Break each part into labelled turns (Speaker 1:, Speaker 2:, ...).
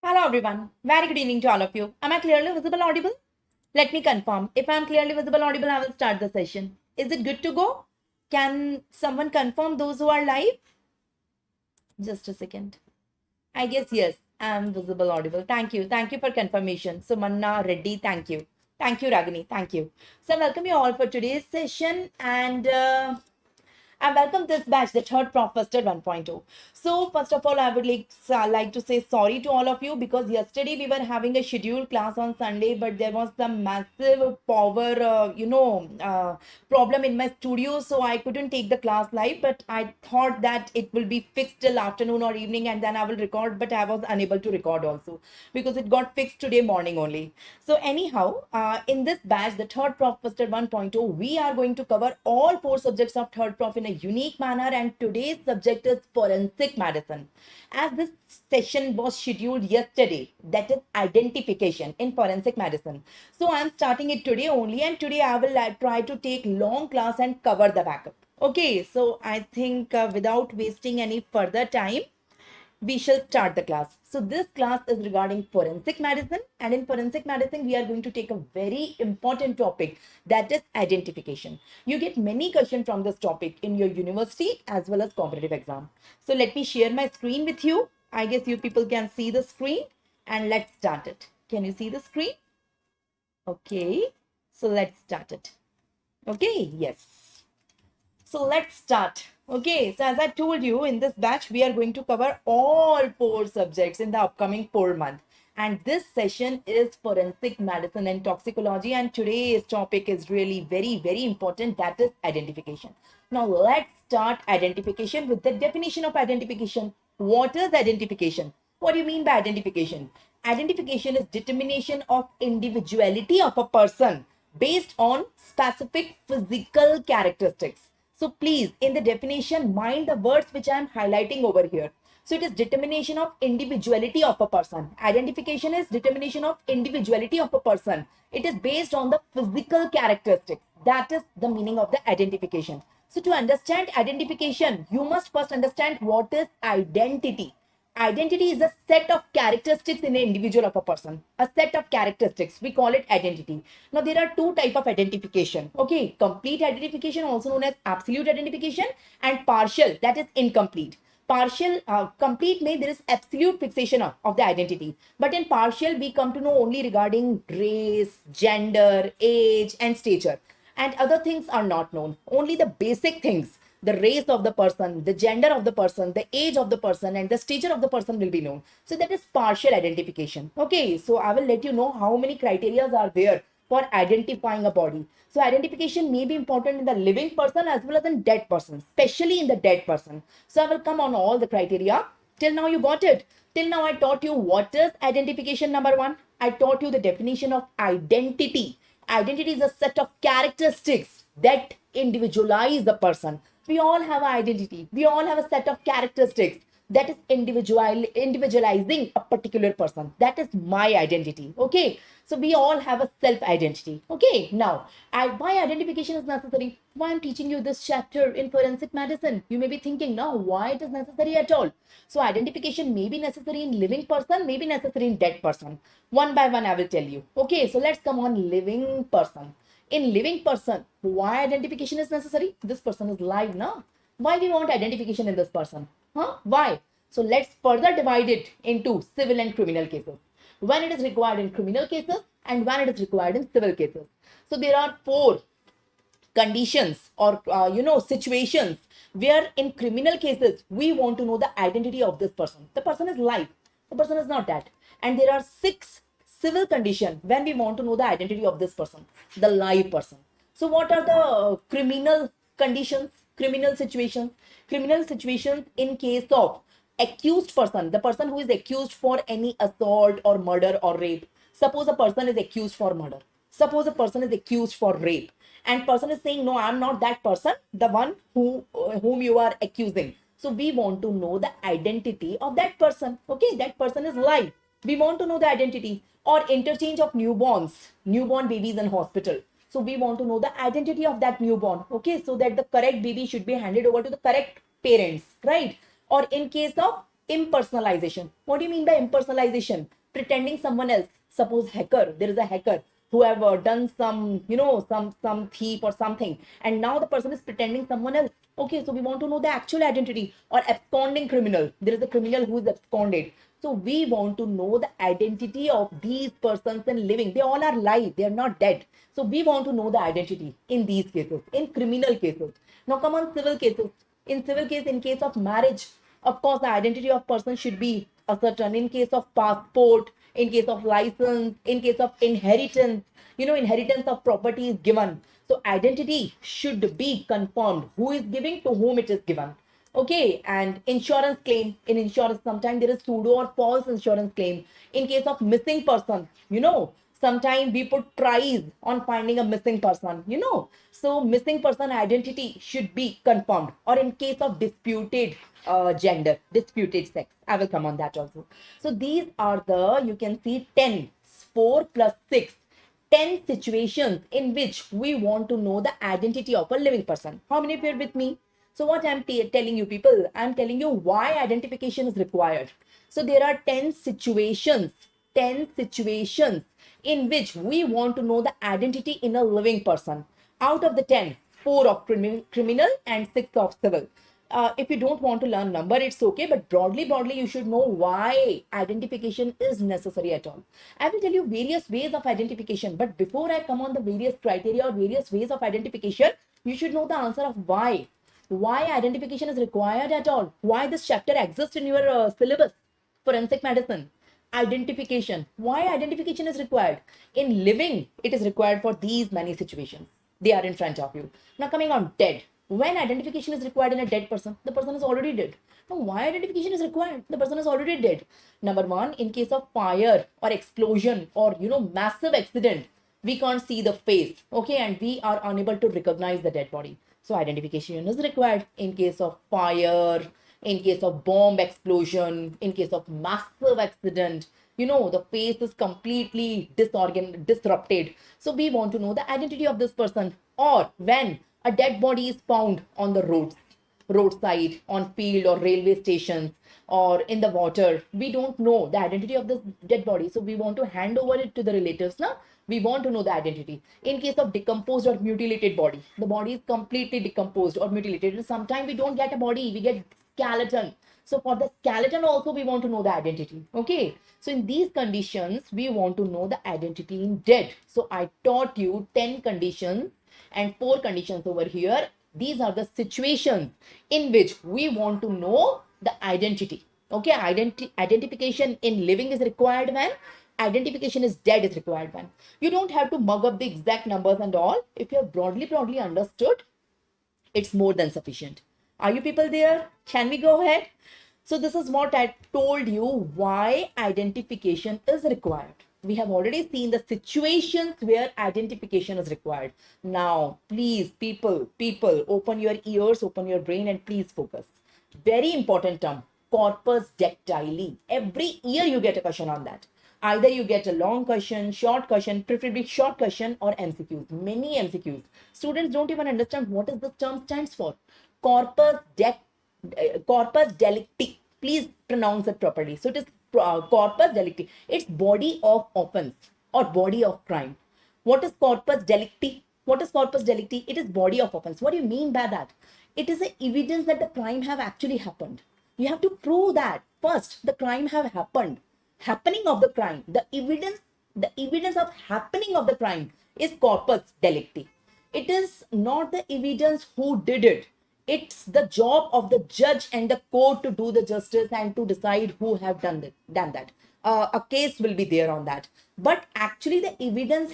Speaker 1: Hello everyone. Very good evening to all of you. Am I clearly visible, audible? Let me confirm. If I am clearly visible, audible, I will start the session. Is it good to go? Can someone confirm those who are live? Just a second. I guess yes, I am visible, audible. Thank you. Thank you for confirmation. Sumanna Reddy, thank you. Thank you, Ragini. Thank you. So, welcome you all for today's session. And I welcome this batch, the third Professor 1.0. So, first of all, I would like to say sorry to all of you because yesterday we were having a scheduled class on Sunday, but there was some massive power, problem in my studio, so I couldn't take the class live. But I thought that it will be fixed till afternoon or evening, and then I will record. But I was unable to record also because it got fixed today morning only. So, anyhow, in this batch, the third Professor 1.0, we are going to cover all four subjects of third prof in a unique manner, and today's subject is forensic medicine. As this session was scheduled yesterday, that is identification in forensic medicine. So I'm starting it today only, and today I will try to take long class and cover the backup. Okay, so I think without wasting any further time, we shall start the class. So this class is regarding forensic medicine, and in forensic medicine we are going to take a very important topic, that is identification. You get many questions from this topic in your university as well as competitive exam. So let me share my screen with you. I guess you people can see the screen, and let's start it. Can you see the screen? Okay, so let's start it. Okay, yes. So let's start. Okay, so as I told you, in this batch, we are going to cover all four subjects in the upcoming 4 months. And this session is forensic medicine and toxicology. And today's topic is really very, very important. That is identification. Now let's start identification with the definition of identification. What is identification? What do you mean by identification? Identification is determination of individuality of a person based on specific physical characteristics. So please, in the definition, mind the words which I am highlighting over here. So it is determination of individuality of a person. Identification is determination of individuality of a person. It is based on the physical characteristics. That is the meaning of the identification. So to understand identification, you must first understand what is identity. Identity is a set of characteristics in an individual of a person. A set of characteristics, we call it identity. Now there are two type of identification. Okay, complete identification, also known as absolute identification, and partial, that is incomplete. Partial, complete may there is absolute fixation of the identity, but in partial we come to know only regarding race, gender, age, and stature, and other things are not known. Only the basic things, the race of the person, the gender of the person, the age of the person, and the stature of the person will be known. So that is partial identification. Okay, so I will let you know how many criteria are there for identifying a body. So identification may be important in the living person as well as in dead person, especially in the dead person. So I will come on all the criteria. Till now you got it. Till now I taught you what is identification number one. I taught you the definition of identity. Identity is a set of characteristics that individualize the person. We all have an identity. We all have a set of characteristics that is individualizing a particular person. That is my identity. Okay, so we all have a self identity. Okay, now why identification is necessary? Why I'm teaching you this chapter in forensic medicine? You may be thinking now why it is necessary at all. So identification may be necessary in living person, may be necessary in dead person. One by one I will tell you. Okay, so let's come on living person. In living person, why identification is necessary? This person is live now. Why we want identification in this person? Why? So let's further divide it into civil and criminal cases. When it is required in criminal cases and when it is required in civil cases. So there are four conditions or situations where in criminal cases we want to know the identity of this person. The person is live, the person is not dead, and there are six civil conditions when we want to know the identity of this person, the live person. So what are the criminal conditions, criminal situations? Criminal situations in case of accused person, the person who is accused for any assault or murder or rape. Suppose a person is accused for murder, suppose a person is accused for rape, and person is saying no, I'm not that person, the one whom you are accusing. So we want to know the identity of that person. Okay, that person is live, we want to know the identity. Or interchange of newborn babies in hospital. So we want to know the identity of that newborn. Okay, so that the correct baby should be handed over to the correct parents, right? Or in case of impersonalization. What do you mean by impersonalization? Pretending someone else. Suppose hacker, there is a hacker who have done some, some thief or something, and now the person is pretending someone else. Okay, so we want to know the actual identity. Or absconding criminal, there is a criminal who is absconded. So we want to know the identity of these persons in living. They all are live, they are not dead. So we want to know the identity in these cases, in criminal cases. Now come on civil cases. In civil case, in case of marriage, of course the identity of person should be ascertained. In case of passport, in case of license, in case of inheritance, inheritance of property is given. So identity should be confirmed. Who is giving, to whom it is given. Okay, and insurance claim. In insurance, sometimes there is pseudo or false insurance claim. In case of missing person, sometimes we put price on finding a missing person, so missing person identity should be confirmed. Or in case of disputed gender, disputed sex, I will come on that also. So these are the, you can see, 10, 4 plus 6, 10 situations in which we want to know the identity of a living person. How many of you are with me? So what I'm telling you people, I'm telling you why identification is required. So there are 10 situations in which we want to know the identity in a living person. Out of the 10, 4 of criminal and 6 of civil. If you don't want to learn number, it's okay, but broadly you should know why identification is necessary at all. I will tell you various ways of identification, but before I come on the various criteria or various ways of identification, you should know the answer of why identification is required at all, why this chapter exists in your syllabus, forensic medicine. Identification, why identification is required in living, it is required for these many situations. They are in front of you. Now coming on dead, when identification is required in a dead person, the person is already dead. Now why identification is required? The person is already dead. Number one, in case of fire or explosion or massive accident, we can't see the face, okay, and we are unable to recognize the dead body. So identification is required in case of fire, in case of bomb explosion, in case of massive accident. The face is completely disrupted. So we want to know the identity of this person. Or when a dead body is found on the roadside, on field or railway stations, or in the water, we don't know the identity of this dead body. So we want to hand over it to the relatives now. We want to know the identity. In case of decomposed or mutilated body, the body is completely decomposed or mutilated. Sometimes we don't get a body, we get skeleton. So for the skeleton also, we want to know the identity. Okay. So in these conditions, we want to know the identity in dead. So I taught you 10 conditions and 4 conditions over here. These are the situations in which we want to know the identity. Okay. Identification in living is required when identification is dead is required when. You don't have to mug up the exact numbers and all. If you have broadly understood, it's more than sufficient. Are you people there? Can we go ahead? So this is what I told you why identification is required. We have already seen the situations where identification is required. Now, please, people, open your ears, open your brain, and please focus. Very important term, corpus dactyli. Every year you get a question on that. Either you get a long question, short question, preferably short question, or MCQs. Many MCQs. Students don't even understand what is this term stands for. Corpus corpus delicti. Please pronounce it properly. So it is corpus delicti. It's body of offense or body of crime. What is corpus delicti? What is corpus delicti? It is body of offense. What do you mean by that? It is the evidence that the crime have actually happened. You have to prove that first the crime have happened. Happening of the crime, the evidence of happening of the crime is corpus delicti. It is not the evidence who did it. It's the job of the judge and the court to do the justice and to decide who have done that. A case will be there on that. But actually, the evidence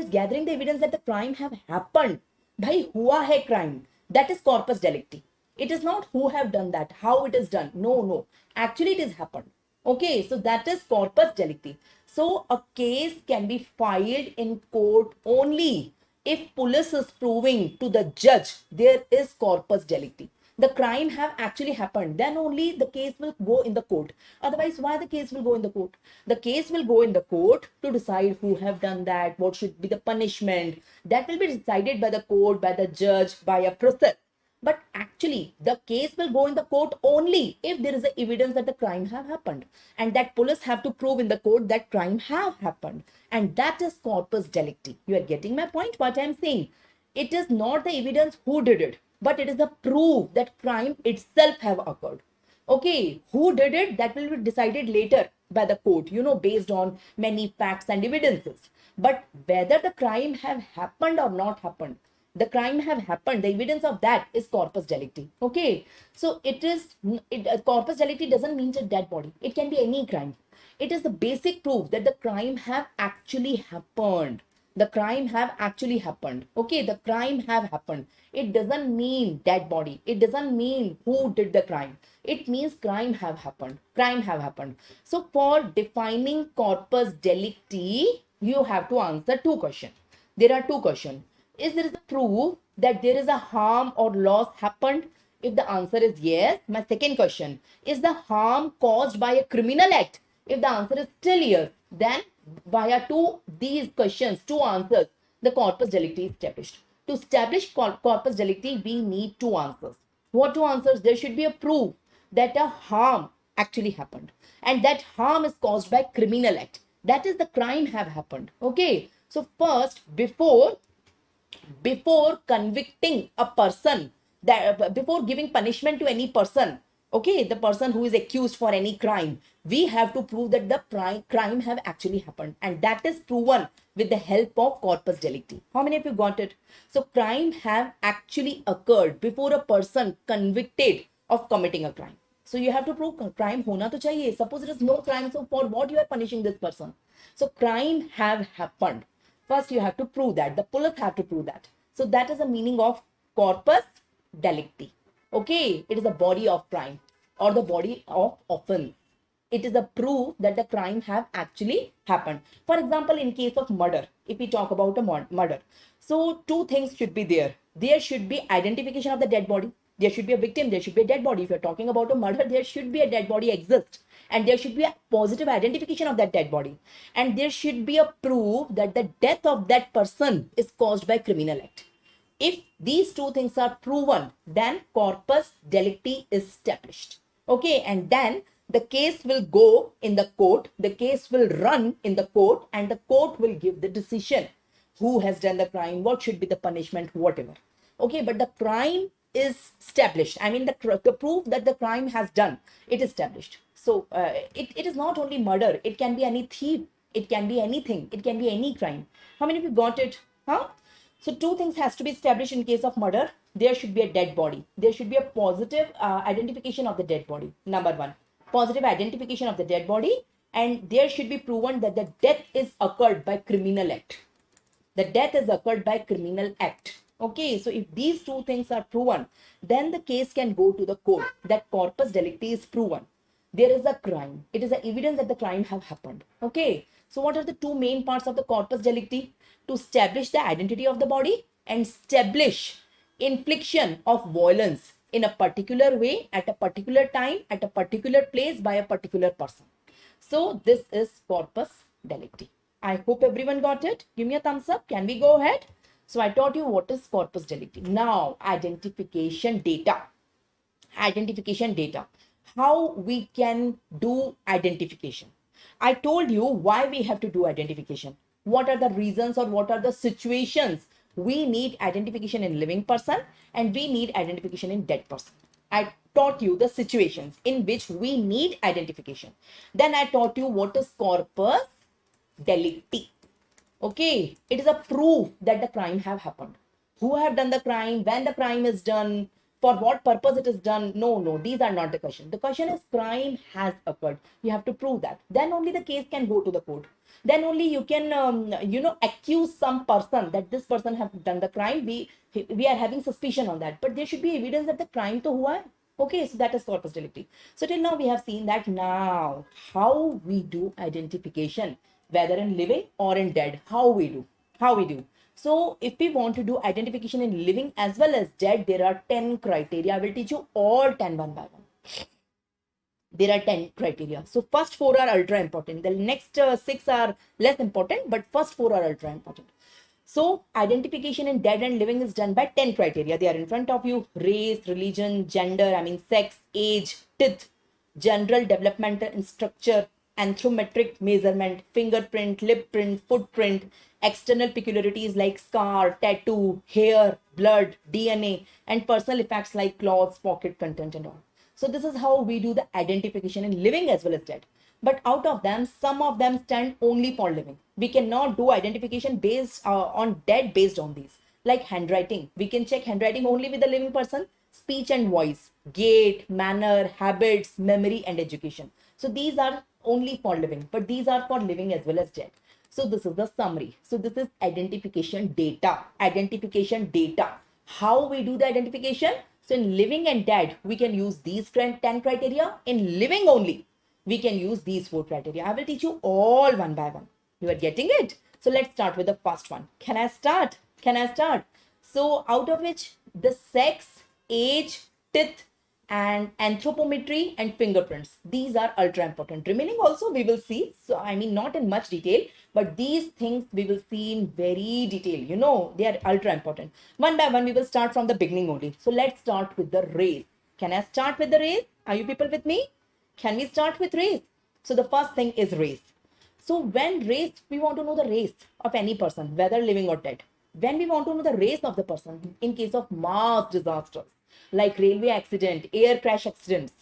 Speaker 1: gathering the evidence that the crime have happened. Bhai hua hai crime. That is corpus delicti. It is not who have done that, how it is done. No, no. Actually, it has happened. Okay, so that is corpus delicti. So a case can be filed in court only if police is proving to the judge there is corpus delicti. The crime have actually happened, then only the case will go in the court. Otherwise, why the case will go in the court? The case will go in the court to decide who have done that, what should be the punishment. That will be decided by the court, by the judge, by a process. But actually, the case will go in the court only if there is a evidence that the crime have happened. And that police have to prove in the court that crime have happened. And that is corpus delicti. You are getting my point, what I am saying. It is not the evidence who did it, but it is the proof that crime itself have occurred. Okay, who did it? That will be decided later by the court, based on many facts and evidences. But whether the crime have happened or not happened, the crime have happened, the evidence of that is corpus delicti. Okay, so corpus delicti doesn't mean a dead body. It can be any crime. It is the basic proof that the crime have actually happened. The crime have actually happened. Okay, the crime have happened. It doesn't mean dead body. It doesn't mean who did the crime. It means crime have happened. Crime have happened. So for defining corpus delicti, you have to answer 2 questions. There are 2 questions. Is there a proof that there is a harm or loss happened? If the answer is yes, my second question, is the harm caused by a criminal act? If the answer is still yes, then via these questions, 2 answers, the corpus delicti is established. To establish corpus delicti, we need 2 answers. What 2 answers? There should be a proof that a harm actually happened, and that harm is caused by criminal act. That is the crime have happened. Okay. So first, before convicting a person, that before giving punishment to any person, okay, the person who is accused for any crime, we have to prove that the crime have actually happened, and that is proven with the help of corpus delicti. How many of you got it? So crime have actually occurred before a person convicted of committing a crime. So you have to prove crime hona to chahiye. Suppose there is no crime, so for what you are punishing this person? So crime have happened. First, you have to prove that. The police have to prove that. So that is the meaning of corpus delicti. Okay, it is a body of crime or the body of offense. It is a proof that the crime have actually happened. For example, in case of murder, if we talk about a murder, so 2 things should be there. There should be identification of the dead body. There should be a victim. There should be a dead body. If you're talking about a murder, there should be a dead body exist. And there should be a positive identification of that dead body. And there should be a proof that the death of that person is caused by criminal act. If these 2 things are proven, then corpus delicti is established. Okay, and then the case will go in the court. The case will run in the court, and the court will give the decision. Who has done the crime? What should be the punishment? Whatever. Okay, but the crime is established. I mean, the proof that the crime has done, it is established. So it is not only murder, it can be any thief, it can be anything, it can be any crime. How many of you got it? Huh? So two things has to be established in case of murder. There should be a dead body. There should be a positive identification of the dead body. Number one, positive identification of the dead body, and there should be proven that the death is occurred by criminal act. The death is occurred by criminal act. Okay, so if these two things are proven, then the case can go to the court that corpus delicti is proven. There is a crime. It is a evidence that the crime have happened. Okay, so what are the two main parts of the corpus delicti? To establish the identity of the body and establish infliction of violence in a particular way, at a particular time, at a particular place, by a particular person. So this is corpus delicti. I hope everyone got it. Give me a thumbs up. Can we go ahead? So I taught you what is corpus delicti. Now, identification data. Identification data. How we can do identification. I told you why we have to do identification. What are the reasons or what are the situations we need identification in living person and we need identification in dead person. I taught you the situations in which we need identification. Then I taught you what is corpus delicti. Okay, it is a proof that the crime have happened. Who have done the crime, when the crime is done, for what purpose it is done. No, these are not the question. The question is crime has occurred. You have to prove that. Then only the case can go to the court. Then only you can, accuse some person that this person have done the crime. We are having suspicion on that. But there should be evidence that the crime to hua hai. Okay, so that is corpus delicti. So till now we have seen that. Now, how we do identification, whether in living or in dead, how we do. So if we want to do identification in living as well as dead, there are 10 criteria. I will teach you all 10 one by one. There are 10 criteria. So first 4 are ultra important. The next 6 are less important, but first 4 are ultra important. So identification in dead and living is done by 10 criteria. They are in front of you. Race, religion, gender, sex, age, teeth, general developmental structure, anthropometric measurement, fingerprint, lip print, footprint, external peculiarities like scar, tattoo, hair, blood, DNA, and personal effects like clothes, pocket content, and all. So this is how we do the identification in living as well as dead. But out of them, some of them stand only for living. We cannot do identification based on dead based on these. Like handwriting, we can check handwriting only with the living person. Speech and voice, gait, manner, habits, memory, and education. So these are only for living, but these are for living as well as dead. So this is the summary. So this is identification data. Identification data. How we do the identification? So in living and dead, we can use these 10 criteria. In living only, we can use these 4 criteria. I will teach you all one by one. You are getting it? So let's start with the first one. Can I start? So out of which the sex, age, teeth, and anthropometry and fingerprints, these are ultra important. Remaining also we will see. So not in much detail, but these things we will see in very detail. They are ultra important. One by one we will start from the beginning only. So let's start with the race. Can I start with the race? Are you people with me? Can we start with race? So the first thing is race. So when race, we want to know the race of any person, whether living or dead. When we want to know the race of the person in case of mass disasters, like railway accident, air crash accidents,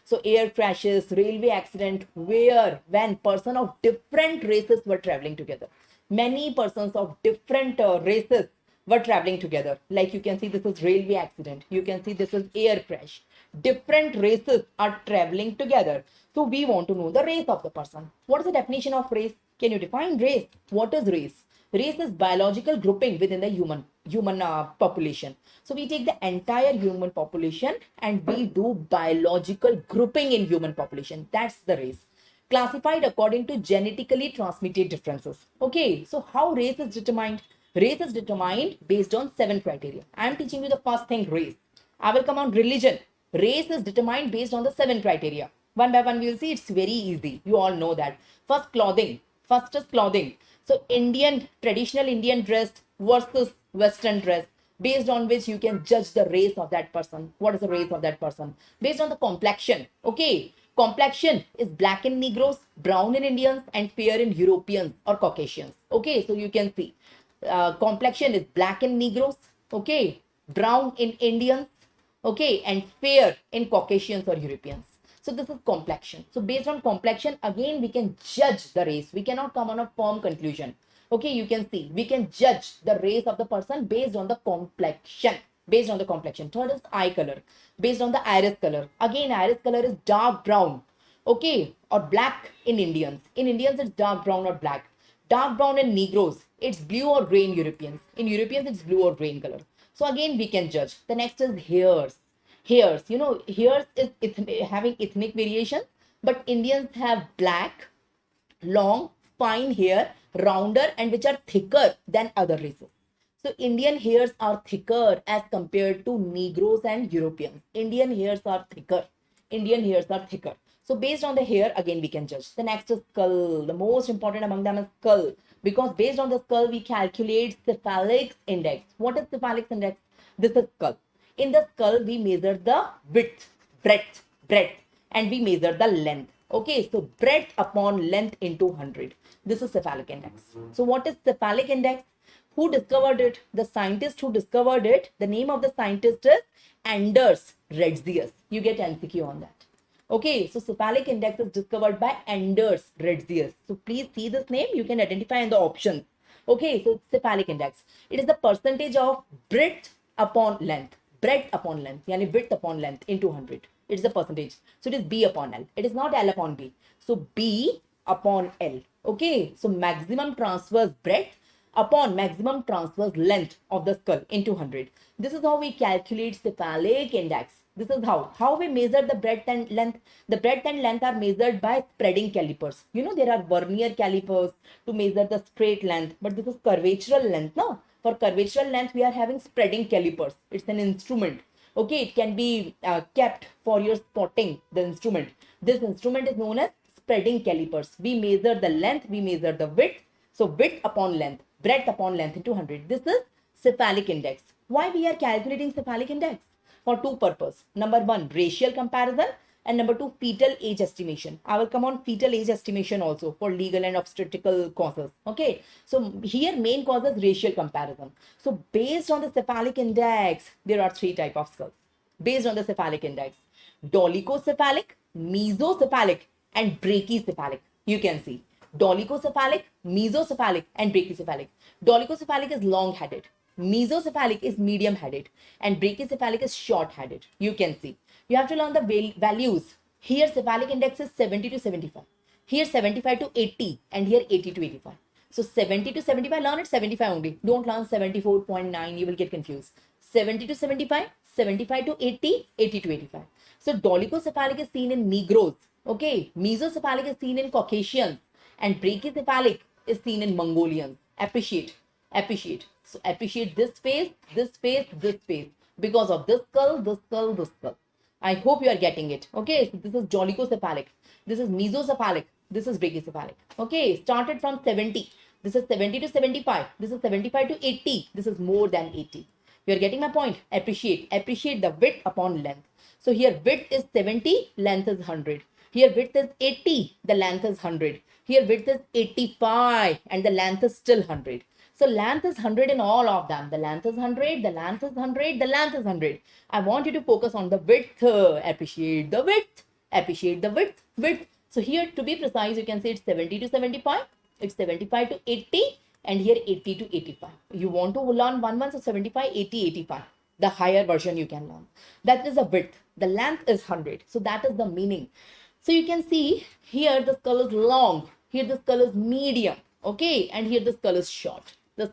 Speaker 1: So air crashes, railway accident, when person of different races were traveling together. Many persons of different races were traveling together. Like you can see this is railway accident. You can see this is air crash. Different races are traveling together. So we want to know the race of the person. What is the definition of race? Can you define race? What is race? Race is biological grouping within the human population. So we take the entire human population and we do biological grouping in human population. That's the race. Classified according to genetically transmitted differences. Okay, so how race is determined? Race is determined based on 7 criteria. I am teaching you the first thing, race. I will come on religion. Race is determined based on the 7 criteria. One by one we will see. It's very easy. You all know that. First, clothing. First is clothing. So traditional Indian dress versus Western dress, based on which you can judge the race of that person. What is the race of that person? Based on the complexion. Okay. Complexion is black in Negroes, brown in Indians, and fair in Europeans or Caucasians. Okay. So you can see complexion is black in Negroes. Okay. brown in Indians, okay, and fair in Caucasians or Europeans. So this is complexion. So based on complexion, again, we can judge the race. We cannot come on a firm conclusion. Okay, you can see, we can judge the race of the person based on the complexion. Based on the complexion. Third is eye color. Based on the iris color. Again, iris color is dark brown, okay, or black in Indians. In Indians, it's dark brown or black. Dark brown in Negroes, it's blue or gray in Europeans. In Europeans, it's blue or green color. So again, we can judge. The next is hairs. Hairs, you know, hairs is having ethnic variation, but Indians have black, long, fine hair, rounder, and which are thicker than other races. So Indian hairs are thicker as compared to Negroes and Europeans. Indian hairs are thicker. Indian hairs are thicker. So based on the hair, again, we can judge. The next is skull. The most important among them is skull. Because based on the skull, we calculate cephalic index. What is cephalic index? This is skull. In the skull, we measure the width, breadth, and we measure the length. Okay, so breadth upon length into 100. This is cephalic index. So what is cephalic index? Who discovered it? The scientist who discovered it, the name of the scientist is Anders Retzius. You get NCQ on that. Okay, so cephalic index is discovered by Anders Retzius. So please see this name. You can identify in the options. Okay, so cephalic index. It is the percentage of breadth upon length. Breadth upon length, yani width upon length into 100. It is the percentage. So it is B upon L. It is not L upon B. So B upon L. Okay, so maximum transverse breadth upon maximum transverse length of the skull into 100. This is how we calculate cephalic index. This is how we measure the breadth and length. The breadth and length are measured by spreading calipers. You know, there are vernier calipers to measure the straight length, but this is curvatural length, no? For curvatural length, we are having spreading calipers. It's an instrument. Okay, it can be kept for your spotting the instrument. This instrument is known as spreading calipers. We measure the length, we measure the width. So width upon length, breadth upon length into 100. This is cephalic index. Why we are calculating cephalic index? For two purposes. Number one, racial comparison, and number two, fetal age estimation. I will come on fetal age estimation also for legal and obstetrical causes. Okay, so here main cause is racial comparison. So based on the cephalic index, there are three types of skulls. Based on the cephalic index, dolichocephalic, mesocephalic, and brachycephalic. You can see dolichocephalic, mesocephalic, and brachycephalic. Dolichocephalic is long-headed. Mesocephalic is medium-headed, and brachycephalic is short-headed. You can see. You have to learn the values. Here cephalic index is 70 to 75. Here 75 to 80, and here 80 to 85. So 70 to 75, learn it 75 only. Don't learn 74.9, you will get confused. 70 to 75, 75 to 80, 80 to 85. So dolichocephalic is seen in Negroes. Okay, mesocephalic is seen in Caucasians, and brachycephalic is seen in Mongolians. Appreciate. So appreciate this face, this face, this face. Because of this skull, this skull, this skull. I hope you are getting it. Okay, so this is dolichocephalic. This is mesocephalic. This is brachycephalic. Okay, started from 70. This is 70 to 75. This is 75 to 80. This is more than 80. You are getting my point? Appreciate the width upon length. So here width is 70, length is 100. Here width is 80, the length is 100. Here width is 85 and the length is still 100. So length is 100 in all of them. The length is 100, the length is 100, the length is 100. I want you to focus on the width. Appreciate the width. So here, to be precise, you can say it's 70 to 75. It's 75 to 80. And here 80 to 85. You want to learn one, so 75, 80, 85. The higher version you can learn. That is the width. The length is 100. So that is the meaning. So you can see here the skull is long. Here the skull is medium. Okay. And here the skull is short. So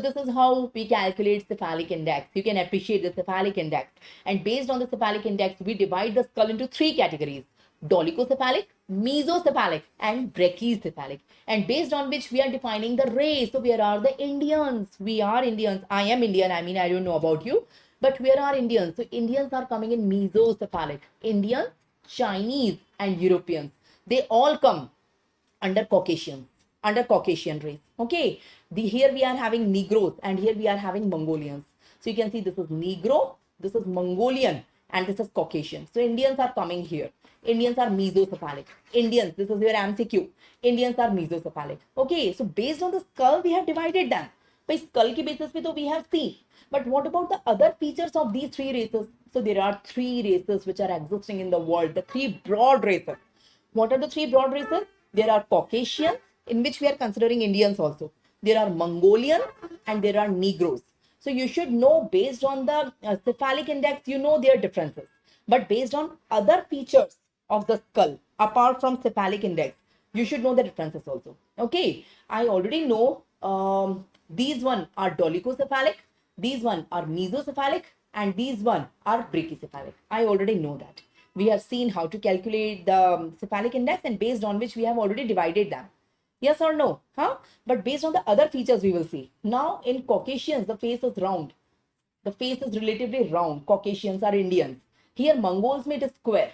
Speaker 1: this is how we calculate cephalic index. You can appreciate the cephalic index. And based on the cephalic index, we divide the skull into three categories: dolichocephalic, mesocephalic, and brachycephalic. And based on which we are defining the race. So where are the Indians? We are Indians. I am Indian. I mean, I don't know about you. But where are Indians? So Indians are coming in mesocephalic. Indians, Chinese, and Europeans. They all come under Caucasian race. Okay. Here we are having Negroes and here we are having Mongolians. So you can see this is Negro, this is Mongolian, and this is Caucasian. So Indians are coming here. Indians are mesocephalic. Indians, this is your MCQ. Indians are mesocephalic. Okay, so based on the skull, we have divided them. by skull के basis पे तो we have seen. But what about the other features of these three races? So there are three races which are existing in the world, the three broad races. What are the three broad races? There are Caucasians, in which we are considering Indians also. There are Mongolians and there are Negroes. So you should know based on the cephalic index, you know their differences. But based on other features of the skull, apart from cephalic index, you should know the differences also. Okay, I already know these one are dolichocephalic, these one are mesocephalic, and these one are brachycephalic. I already know that. We have seen how to calculate the cephalic index, and based on which we have already divided them. Yes or no? Huh? But based on the other features we will see. Now in Caucasians, the face is round. The face is relatively round. Caucasians are Indians. Here Mongols made a square.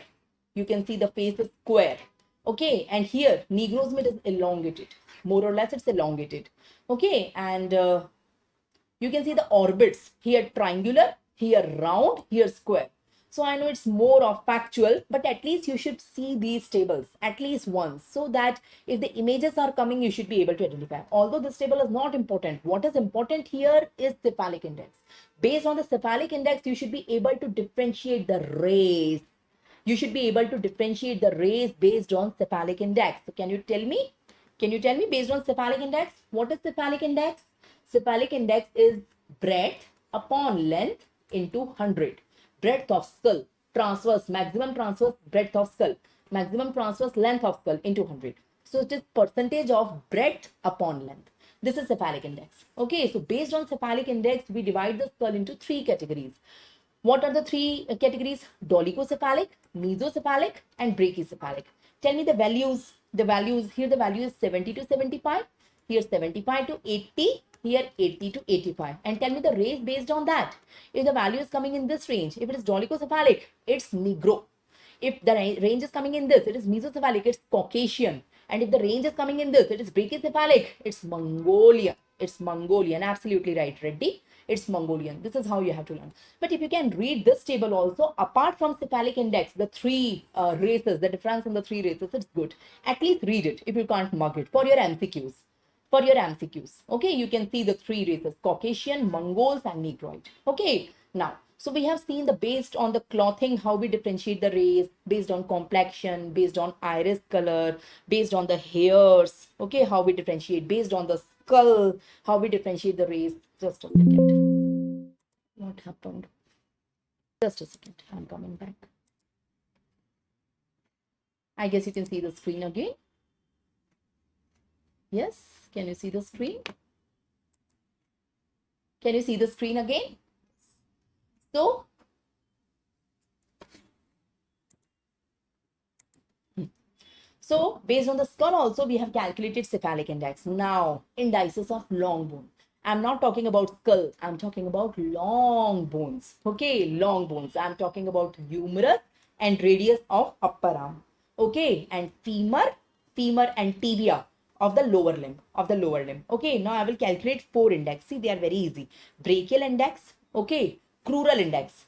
Speaker 1: You can see the face is square. Okay, and here Negroes made is elongated. More or less it's elongated. Okay, and you can see the orbits. Here triangular, here round, here square. So I know it's more of factual, but at least you should see these tables at least once, so that if the images are coming, you should be able to identify. Although this table is not important, what is important here is cephalic index. Based on the cephalic index, you should be able to differentiate the race. You should be able to differentiate the race based on cephalic index. So can you tell me? Can you tell me based on cephalic index? What is cephalic index? Cephalic index is breadth upon length into 100. Breadth of skull, transverse, maximum transverse breadth of skull, maximum transverse length of skull into 100. So it is percentage of breadth upon length. This is cephalic index. Okay, so based on cephalic index, we divide the skull into three categories. What are the three categories? Dolichocephalic, mesocephalic, and brachycephalic. Tell me the values. The values here, the value is 70 to 75. Here 75 to 80. Here 80 to 85. And tell me the race based on that. If the value is coming in this range, if it is dolichocephalic, it's Negro. If the range is coming in this, it is mesocephalic, it's Caucasian. And if the range is coming in this, it is brachycephalic, it's Mongolian. It's Mongolian. Absolutely right, Reddy. It's Mongolian. This is how you have to learn. But if you can read this table also, apart from cephalic index, the three races, the difference in the three races, it's good. At least read it if you can't mug it for your MCQs. For your MCQs. Okay, you can see the three races, Caucasian, Mongols, and Negroid. Okay, now, so we have seen the based on the clothing, how we differentiate the race, based on complexion, based on iris color, based on the hairs, okay, how we differentiate, based on the skull, how we differentiate the race. Just a second. What happened? Just a second. I'm coming back. I guess you can see the screen again. Yes, can you see the screen? Can you see the screen again? So, based on the skull also, we have calculated cephalic index. Now, indices of long bone. I'm not talking about skull. I'm talking about long bones. Okay, long bones. I'm talking about humerus and radius of upper arm. Okay, and femur and tibia of the lower limb. Okay, now I will calculate four index. See, they are very easy. Brachial index. Okay, crural index,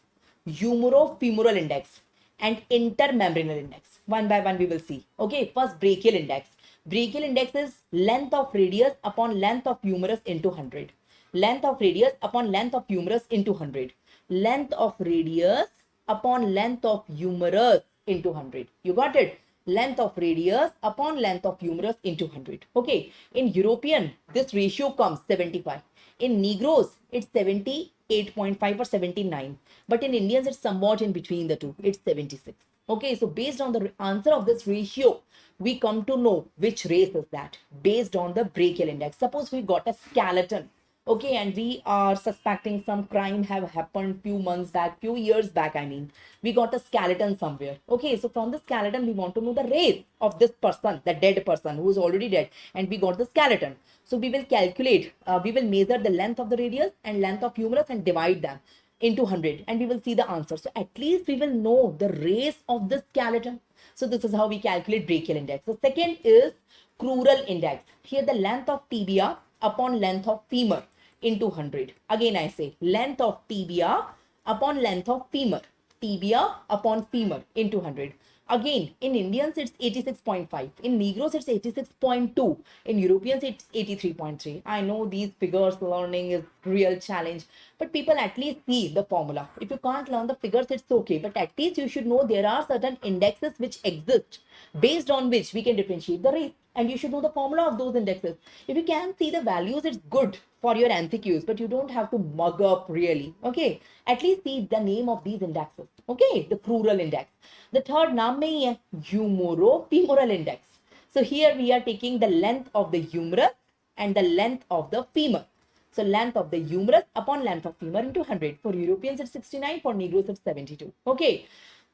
Speaker 1: humerofemoral index, and intermembranous index. One by one we will see. Okay, first brachial index. Brachial index is length of radius upon length of humerus into 100. Length of radius upon length of humerus into 100. Length of radius upon length of humerus into 100. You got it? Length of radius upon length of humerus into 100. Okay, in European, this ratio comes 75. In Negroes, it's 78.5 or 79. But in Indians, it's somewhat in between the two. It's 76. Okay, so based on the answer of this ratio, we come to know which race is that based on the brachial index. Suppose we got a skeleton. Okay, and we are suspecting some crime have happened few months back, few years back, I mean. We got a skeleton somewhere. Okay, so from the skeleton, we want to know the race of this person, the dead person who is already dead. And we got the skeleton. So we will calculate, we will measure the length of the radius and length of humerus and divide them into 100. And we will see the answer. So at least we will know the race of the skeleton. So this is how we calculate brachial index. The second is crural index. Here the length of tibia upon length of femur into 100. Again I say length of tibia upon length of femur. Tibia upon femur into 100. Again, in Indians, it's 86.5. In Negroes, it's 86.2. In Europeans, it's 83.3. I know these figures learning is real challenge, but people at least see the formula. If you can't learn the figures, it's okay. But at least you should know there are certain indexes which exist based on which we can differentiate the race. And you should know the formula of those indexes. If you can see the values, it's good for your MCQs, but you don't have to mug up really. Okay. At least see the name of these indexes. Okay. The plural index. The third naam mein hi hai humerofemoral index. So here we are taking the length of the humerus and the length of the femur. So length of the humerus upon length of femur into 100. For Europeans, it's 69. For Negroes, it's 72. Okay.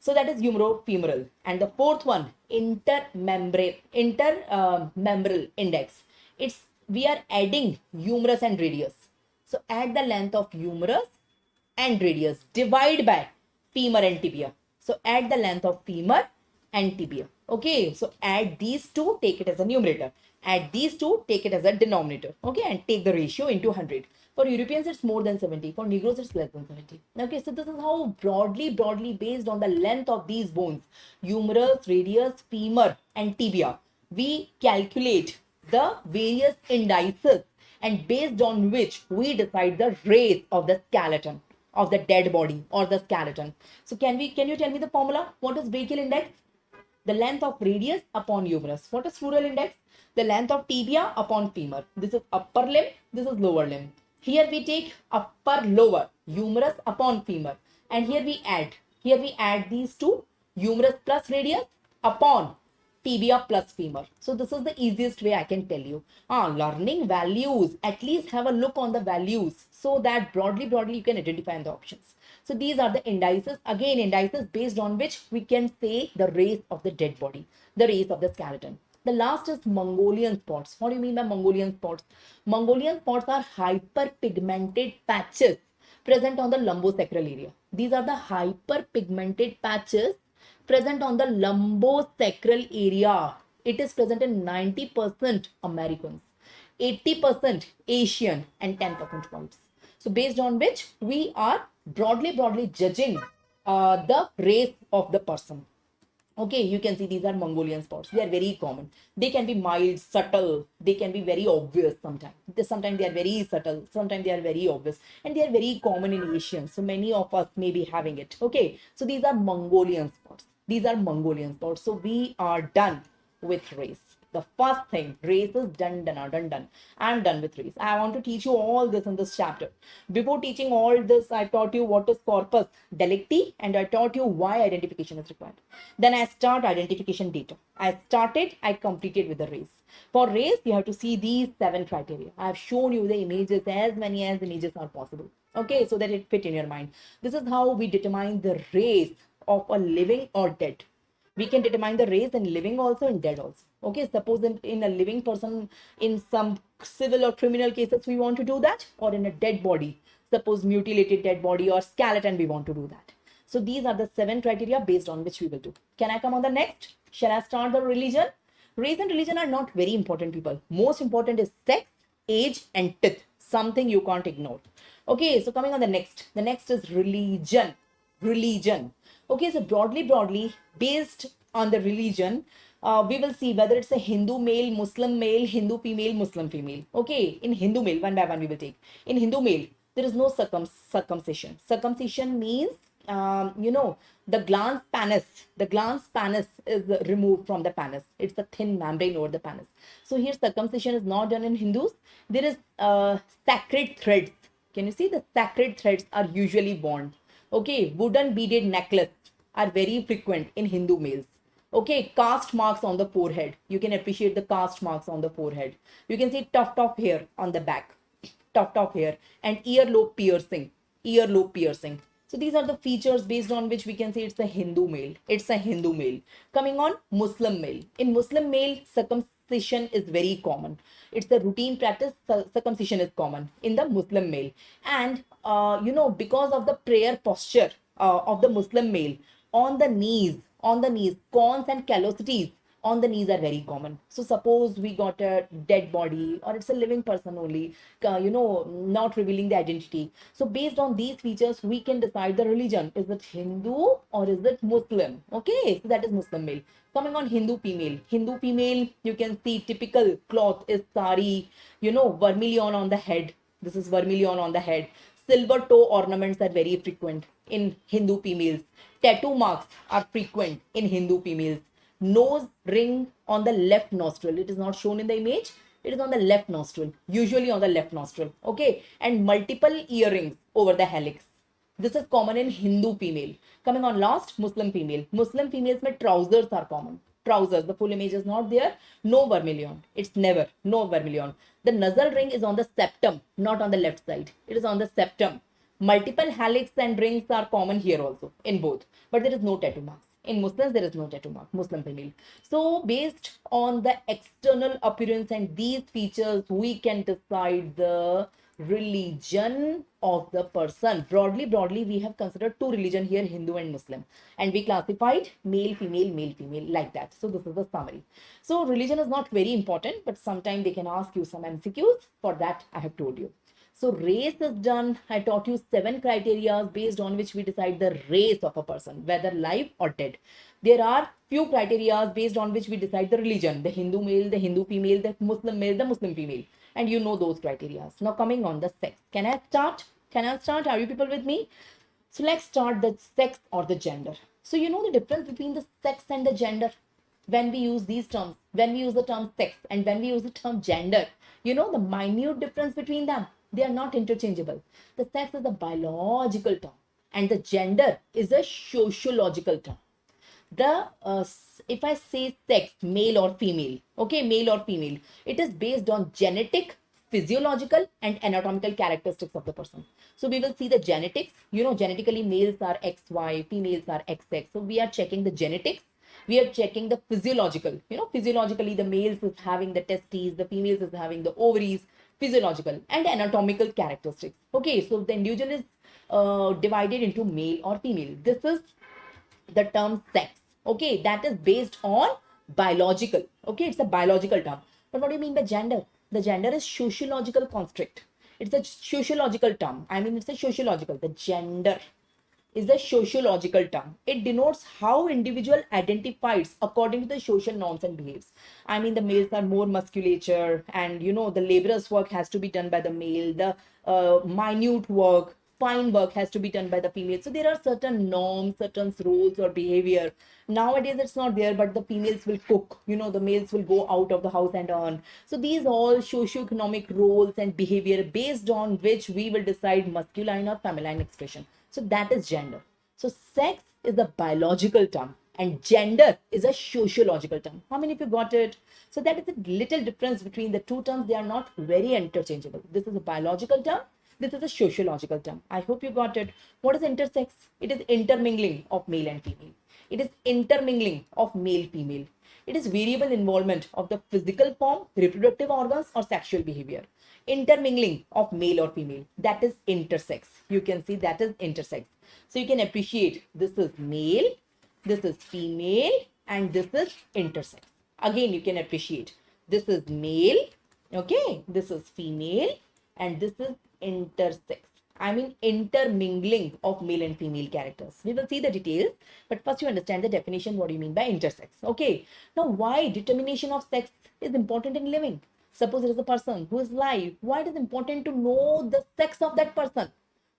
Speaker 1: So that is humerofemoral. And the fourth one, intermembral index. It's we are adding humerus and radius. So add the length of humerus and radius. Divide by femur and tibia. So add the length of femur and tibia. Okay. So add these two, take it as a numerator. Add these two, take it as a denominator. Okay. And take the ratio into 100. For Europeans, it's more than 70. For Negroes, it's less than 70. Okay, so this is how broadly based on the length of these bones, humerus, radius, femur, and tibia, we calculate the various indices and based on which we decide the race of the skeleton, of the dead body or the skeleton. So can you tell me the formula? What is brachial index? The length of radius upon humerus. What is femoral index? The length of tibia upon femur. This is upper limb, this is lower limb. Here we take upper lower humerus upon femur, and here we add these two, humerus plus radius upon tibia plus femur. So this is the easiest way I can tell you. Learning values, at least have a look on the values so that broadly you can identify the options. So these are the indices, again indices based on which we can say the race of the dead body, the race of the skeleton. The last is Mongolian spots. What do you mean by Mongolian spots? Mongolian spots are hyperpigmented patches present on the lumbosacral area. These are the hyperpigmented patches present on the lumbosacral area. It is present in 90% Americans, 80% Asian, and 10% whites. So based on which we are broadly judging the race of the person. Okay, you can see these are Mongolian spots. They are very common. They can be mild, subtle. They can be very obvious sometimes. Sometimes they are very subtle. Sometimes they are very obvious. And they are very common in Asians. So many of us may be having it. Okay, so these are Mongolian spots. These are Mongolian spots. So we are done with race. The first thing, race is done. I'm done with race. I want to teach you all this in this chapter. Before teaching all this, I taught you what is corpus delicti and I taught you why identification is required. Then I start identification data. I completed with the race. For race, you have to see these 7 criteria. I have shown you the images, as many as images are possible. Okay, so that it fit in your mind. This is how we determine the race of a living or dead. We can determine the race in living also and dead also. Okay, suppose in a living person, in some civil or criminal cases, we want to do that, or in a dead body, suppose mutilated dead body or skeleton, we want to do that. So these are the 7 criteria based on which we will do. Can I come on the next? Shall I start the religion? Race and religion are not very important, people. Most important is sex, age, and teeth. Something you can't ignore. Okay, so coming on the next. The next is religion. Religion. Okay, so broadly based on the religion, we will see whether it's a Hindu male, Hindu female, Muslim female. Okay, in Hindu male, one by one we will take. In Hindu male, there is no circumcision. Circumcision means, the glans penis. The glans penis is removed from the penis. It's a thin membrane over the penis. So here circumcision is not done in Hindus. There is sacred threads. Can you see the sacred threads are usually worn? Okay, wooden beaded necklace are very frequent in Hindu males. Okay, caste marks on the forehead. You can appreciate the caste marks on the forehead. You can see tuft of hair on the back, tuft of hair, and earlobe piercing. Earlobe piercing. So these are the features based on which we can say it's a Hindu male. It's a Hindu male. Coming on Muslim male. In Muslim male, circumcision is very common. It's the routine practice. Circumcision is common in the Muslim male. And, because of the prayer posture of the Muslim male, on the knees, cons and callosities on the knees are very common. So suppose we got a dead body or it's a living person only, not revealing the identity. So based on these features, we can decide the religion. Is it Hindu or is it Muslim? Okay, so that is Muslim male. Coming on Hindu female. Hindu female, you can see typical cloth is sari, vermilion on the head. This is vermilion on the head. Silver toe ornaments are very frequent in Hindu females. Tattoo marks are frequent in Hindu females. Nose ring on the left nostril. It is not shown in the image. It is on the left nostril, usually on the left nostril. Okay. And multiple earrings over the helix. This is common in Hindu female. Coming on last, Muslim female. Muslim females में trousers are common. Trousers, the full image is not there. No vermilion. It's never. No vermilion. The nuzzle ring is on the septum, not on the left side. It is on the septum. Multiple helix and rings are common here also, in both. But there is no tattoo marks. In Muslims, there is no tattoo mark, Muslim female. So based on the external appearance and these features, we can decide the religion of the person. Broadly, we have considered two religion here, Hindu and Muslim. And we classified male, female, like that. So this is the summary. So religion is not very important, but sometimes they can ask you some MCQs. For that, I have told you. So race is done. I taught you 7 criteria based on which we decide the race of a person, whether live or dead. There are few criteria based on which we decide the religion, the Hindu male, the Hindu female, the Muslim male, the Muslim female. And you know those criteria. Now coming on the sex. Can I start? Are you people with me? So let's start the sex or the gender. So you know the difference between the sex and the gender when we use these terms, when we use the term sex and when we use the term gender, you know the minute difference between them. They are not interchangeable. The sex is a biological term and the gender is a sociological term. If I say sex, male or female, okay, male or female, it is based on genetic, physiological and anatomical characteristics of the person. So we will see the genetics. Genetically males are XY, females are XX. So we are checking the genetics. We are checking the physiological. Physiologically the males is having the testes, the females is having the ovaries, physiological and anatomical characteristics. Okay, so the individual is divided into male or female. This is the term sex. Okay, that is based on biological. Okay, it's a biological term. But what do you mean by gender? The gender is sociological construct. It's a sociological term. It's a sociological. The gender is a sociological term. It denotes how individual identifies according to the social norms and behaves. The males are more musculature and the laborious work has to be done by the male. The minute work, fine work has to be done by the female. So there are certain norms, certain roles or behavior. Nowadays it's not there, but the females will cook, the males will go out of the house and earn. So these all socioeconomic roles and behavior based on which we will decide masculine or feminine expression. So that is gender. So sex is a biological term and gender is a sociological term. How many of you got it? So that is a little difference between the two terms. They are not very interchangeable. This is a biological term. This is a sociological term. I hope you got it. What is intersex? It is intermingling of male and female. It is intermingling of male-female. It is variable involvement of the physical form, reproductive organs or sexual behavior. Intermingling of male or female. That is intersex. You can see that is intersex. So you can appreciate this is male, this is female and this is intersex. Again, you can appreciate this is male, okay, this is female and this is intersex. Intermingling of male and female characters. We will see the details, but first you understand the definition. What do you mean by intersex? Okay. Now, why determination of sex is important in living? Suppose there is a person who is live. Why it is important to know the sex of that person?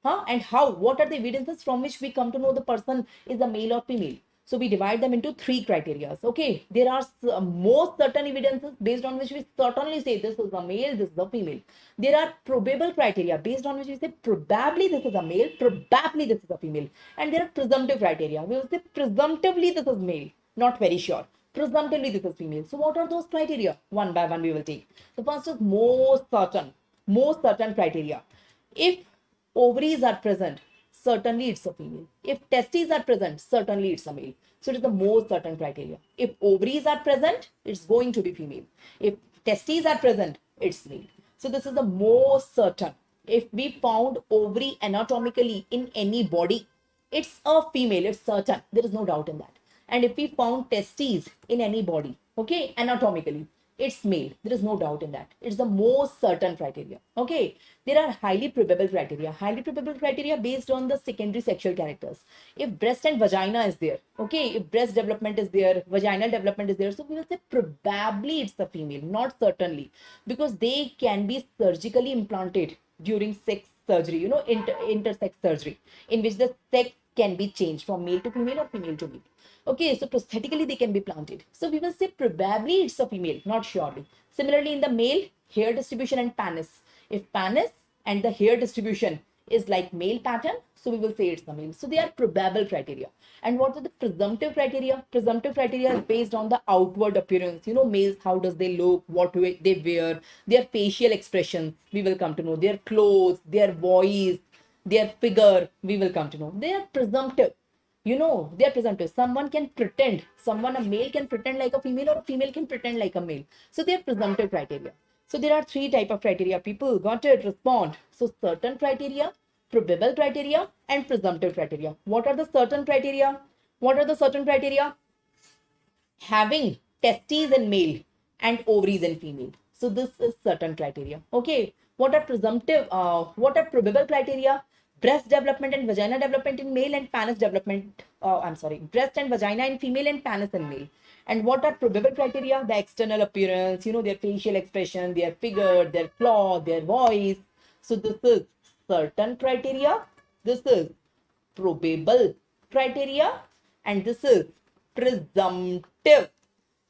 Speaker 1: And how? What are the evidences from which we come to know the person is a male or female? So we divide them into 3 criteria. Okay, there are most certain evidences based on which we certainly say this is a male, this is a female. There are probable criteria based on which we say probably this is a male, probably this is a female. And there are presumptive criteria. We will say presumptively this is male, not very sure. Presumptively this is female. So what are those criteria? One by one we will take. The first is most certain criteria. If ovaries are present, certainly it's a female. If testes are present, certainly it's a male. So it is the most certain criteria. If ovaries are present, it's going to be female. If testes are present, it's male. So this is the most certain. If we found ovary anatomically in any body, it's a female, it's certain. There is no doubt in that. And if we found testes in any body, Okay, anatomically, it's male. There is no doubt in that. It's the most certain criteria. Okay, there are highly probable criteria. Highly probable criteria based on the secondary sexual characters. If breast and vagina is there, okay, if breast development is there, vaginal development is there, so we will say probably it's a female, not certainly, because they can be surgically implanted during sex surgery, intersex surgery, in which the sex can be changed from male to female or female to male. Okay, so prosthetically they can be planted. So we will say probably it's a female, not surely. Similarly, in the male, hair distribution and penis. If penis and the hair distribution is like male pattern, so we will say it's the male. So they are probable criteria. And what are the presumptive criteria? Presumptive criteria is based on the outward appearance. Males, how does they look, what they wear, their facial expressions, we will come to know, their clothes, their voice, their figure, we will come to know. They are presumptive. They are presumptive. A male can pretend like a female, or a female can pretend like a male. So they are presumptive criteria. So there are three type of criteria. People got it? Respond. So certain criteria, probable criteria, and presumptive criteria. What are the certain criteria? What are the certain criteria? Having testes in male and ovaries in female. So this is certain criteria. Okay. What are probable criteria? Breast development and vagina development in male and penis development. Breast and vagina in female and penis in male. And what are probable criteria? The external appearance, their facial expression, their figure, their claw, their voice. So this is certain criteria. This is probable criteria, and this is presumptive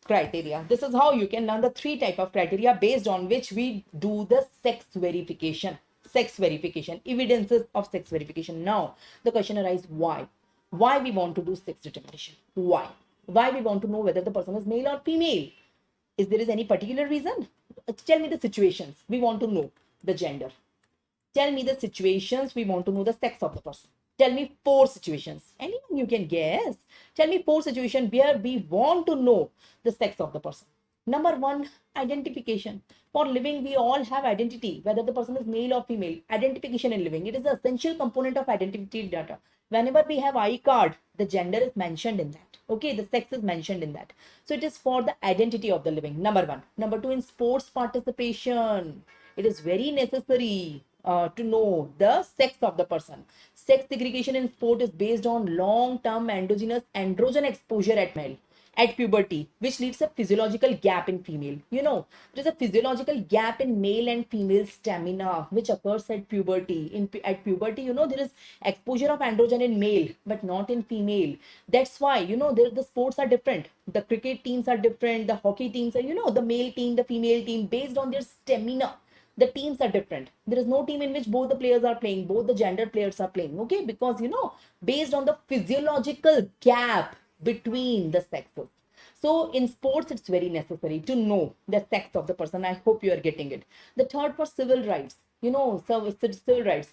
Speaker 1: criteria. This is how you can learn the three type of criteria based on which we do the sex verification, evidences of sex verification. Now the question arises, why we want to do sex determination? Why we want to know whether the person is male or female? Is there any particular reason? Tell me the situations. We want to know the gender. Tell me the situations. We want to know the sex of the person. Tell me 4 situations. Anyone you can guess. Tell me 4 situations where we want to know the sex of the person. Number 1, identification. For living, we all have identity, whether the person is male or female. Identification in living. It is an essential component of identity data. Whenever we have I card, the gender is mentioned in that. Okay, the sex is mentioned in that. So it is for the identity of the living. Number 1. Number 2, in sports participation. It is very necessary to know the sex of the person. Sex segregation in sport is based on long-term endogenous androgen exposure at puberty, which leads a physiological gap in female. There is a physiological gap in male and female stamina, which occurs at puberty. At puberty, there is exposure of androgen in male, but not in female. That's why, the sports are different. The cricket teams are different. The hockey teams are, the male team, the female team, based on their stamina. The teams are different. There is no team in which both the players are playing, both the gender players are playing. Okay, because based on the physiological gap between the sexes. So in sports, it's very necessary to know the sex of the person. I hope you are getting it. The third, for civil rights, civil rights.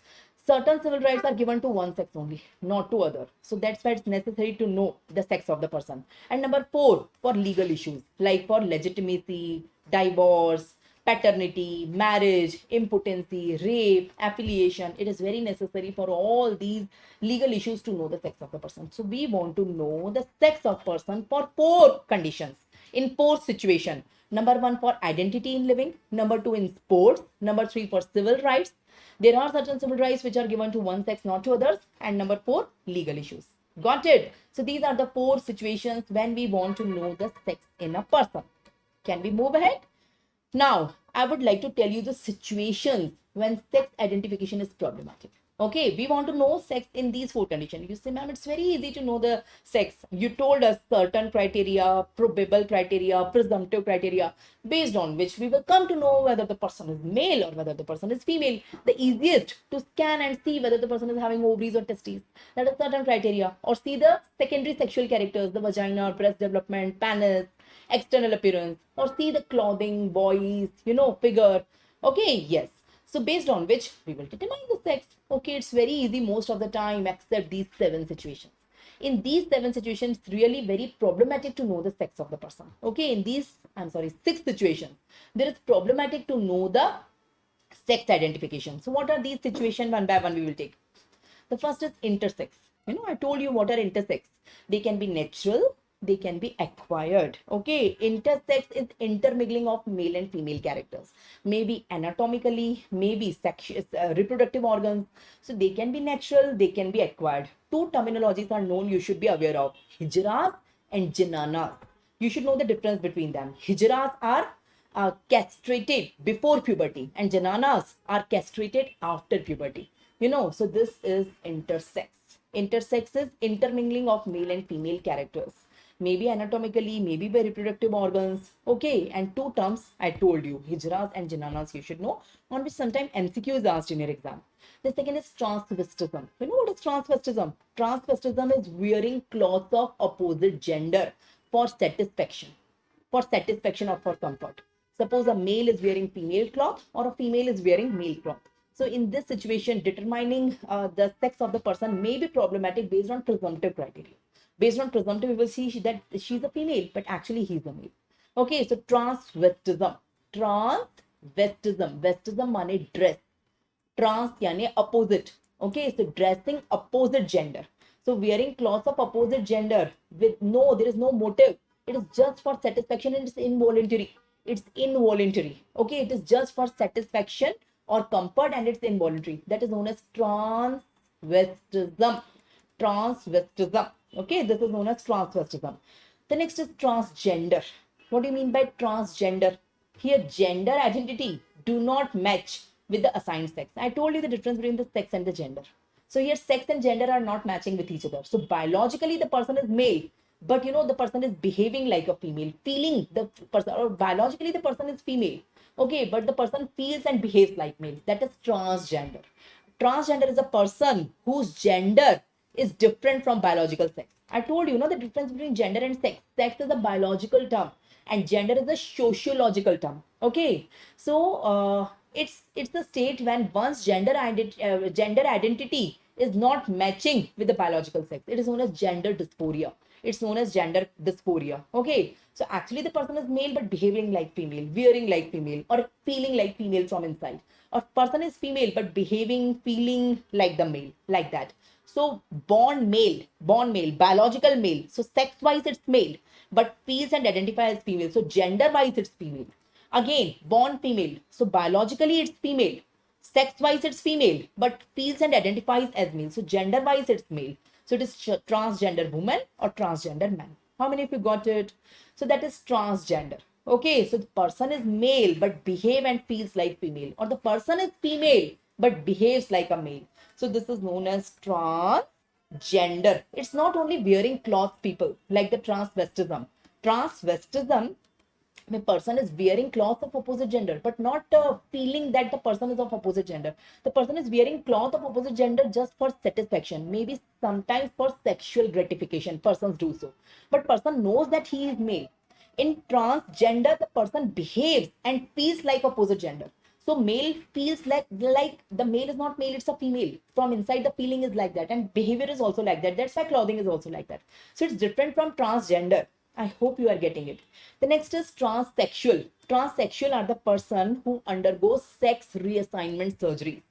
Speaker 1: Certain civil rights are given to one sex only, not to other. So that's why it's necessary to know the sex of the person. And number 4, for legal issues, like for legitimacy, divorce, paternity, marriage, impotency, rape, affiliation. It is very necessary for all these legal issues to know the sex of the person. So we want to know the sex of person for 4 conditions, in 4 situations. Number 1, for identity in living. Number 2, in sports. Number 3, for civil rights. There are certain civil rights which are given to one sex, not to others. And number 4, legal issues. Got it? So these are the 4 situations when we want to know the sex in a person. Can we move ahead? Now, I would like to tell you the situations when sex identification is problematic. Okay, we want to know sex in these 4 conditions. You say, ma'am, it's very easy to know the sex. You told us certain criteria, probable criteria, presumptive criteria, based on which we will come to know whether the person is male or whether the person is female. The easiest to scan and see whether the person is having ovaries or testes. That is certain criteria. Or see the secondary sexual characters, the vagina, breast development, penis, external appearance, or see the clothing, voice, figure. Okay, yes. So based on which we will determine the sex. Okay, it's very easy most of the time, except these 7 situations. In these 7 situations, it's really very problematic to know the sex of the person. Okay, in these, 6 situations, there is problematic to know the sex identification. So what are these situations? One by one we will take. The first is intersex. I told you what are intersex. They can be natural, they can be acquired. Okay, intersex is intermingling of male and female characters, maybe anatomically, maybe sexual, reproductive organs. So they can be natural, they can be acquired. Two terminologies are known, you should be aware of: hijras and jananas. You should know the difference between them. Hijras are castrated before puberty, and jananas are castrated after puberty. So this is intersex. Intersex is intermingling of male and female characters, maybe anatomically, maybe by reproductive organs. Okay, and two terms I told you, hijras and jananas, you should know, on which sometimes MCQ is asked in your exam. The second is transvestism. You know what is transvestism? Transvestism is wearing clothes of opposite gender for satisfaction, or for comfort. Suppose a male is wearing female cloth or a female is wearing male cloth. So in this situation, determining the sex of the person may be problematic based on presumptive criteria. Based on presumptive, we will see that she's a female, but actually he's a male. Okay, so transvestism. Transvestism. Vestism means dress. Trans यानी opposite. Okay, so dressing opposite gender. So wearing clothes of opposite gender there is no motive. It is just for satisfaction and it's involuntary. It's involuntary. Okay, it is just for satisfaction or comfort and it's involuntary. That is known as transvestism. Transvestism. Okay, this is known as transvestism. The next is transgender. What do you mean by transgender? Here, gender identity do not match with the assigned sex. I told you the difference between the sex and the gender. So here, sex and gender are not matching with each other. So biologically, the person is male, but the person is behaving like a female, feeling the person, or biologically the person is female. Okay, but the person feels and behaves like male. That is transgender. Transgender is a person whose gender is different from biological sex. I told you, the difference between gender and sex. Sex is a biological term and gender is a sociological term. Okay, so it's the state when one's gender identity is not matching with the biological sex. It is known as gender dysphoria. It's known as gender dysphoria. Okay, so actually the person is male but behaving like female, wearing like female, or feeling like female from inside. Or person is female but behaving, feeling like the male, like that. So born male, biological male. So sex wise it's male, but feels and identifies as female. So gender wise it's female. Again, born female. So biologically it's female. Sex wise it's female, but feels and identifies as male. So gender wise it's male. So it is transgender woman or transgender man. How many of you got it? So that is transgender. Okay, so the person is male but behave and feels like female, or the person is female but behaves like a male. So this is known as transgender. It's not only wearing clothes, people, like the transvestism. Transvestism, the person is wearing cloth of opposite gender, but not feeling that the person is of opposite gender. The person is wearing cloth of opposite gender just for satisfaction, maybe sometimes for sexual gratification. Persons do so, but person knows that he is male. In transgender, the person behaves and feels like opposite gender. So male feels like the male is not male, it's a female. From inside, the feeling is like that, and behavior is also like that. That's why clothing is also like that. So it's different from transgender. I hope you are getting it. The next is transsexual. Transsexual are the person who undergoes sex reassignment surgery.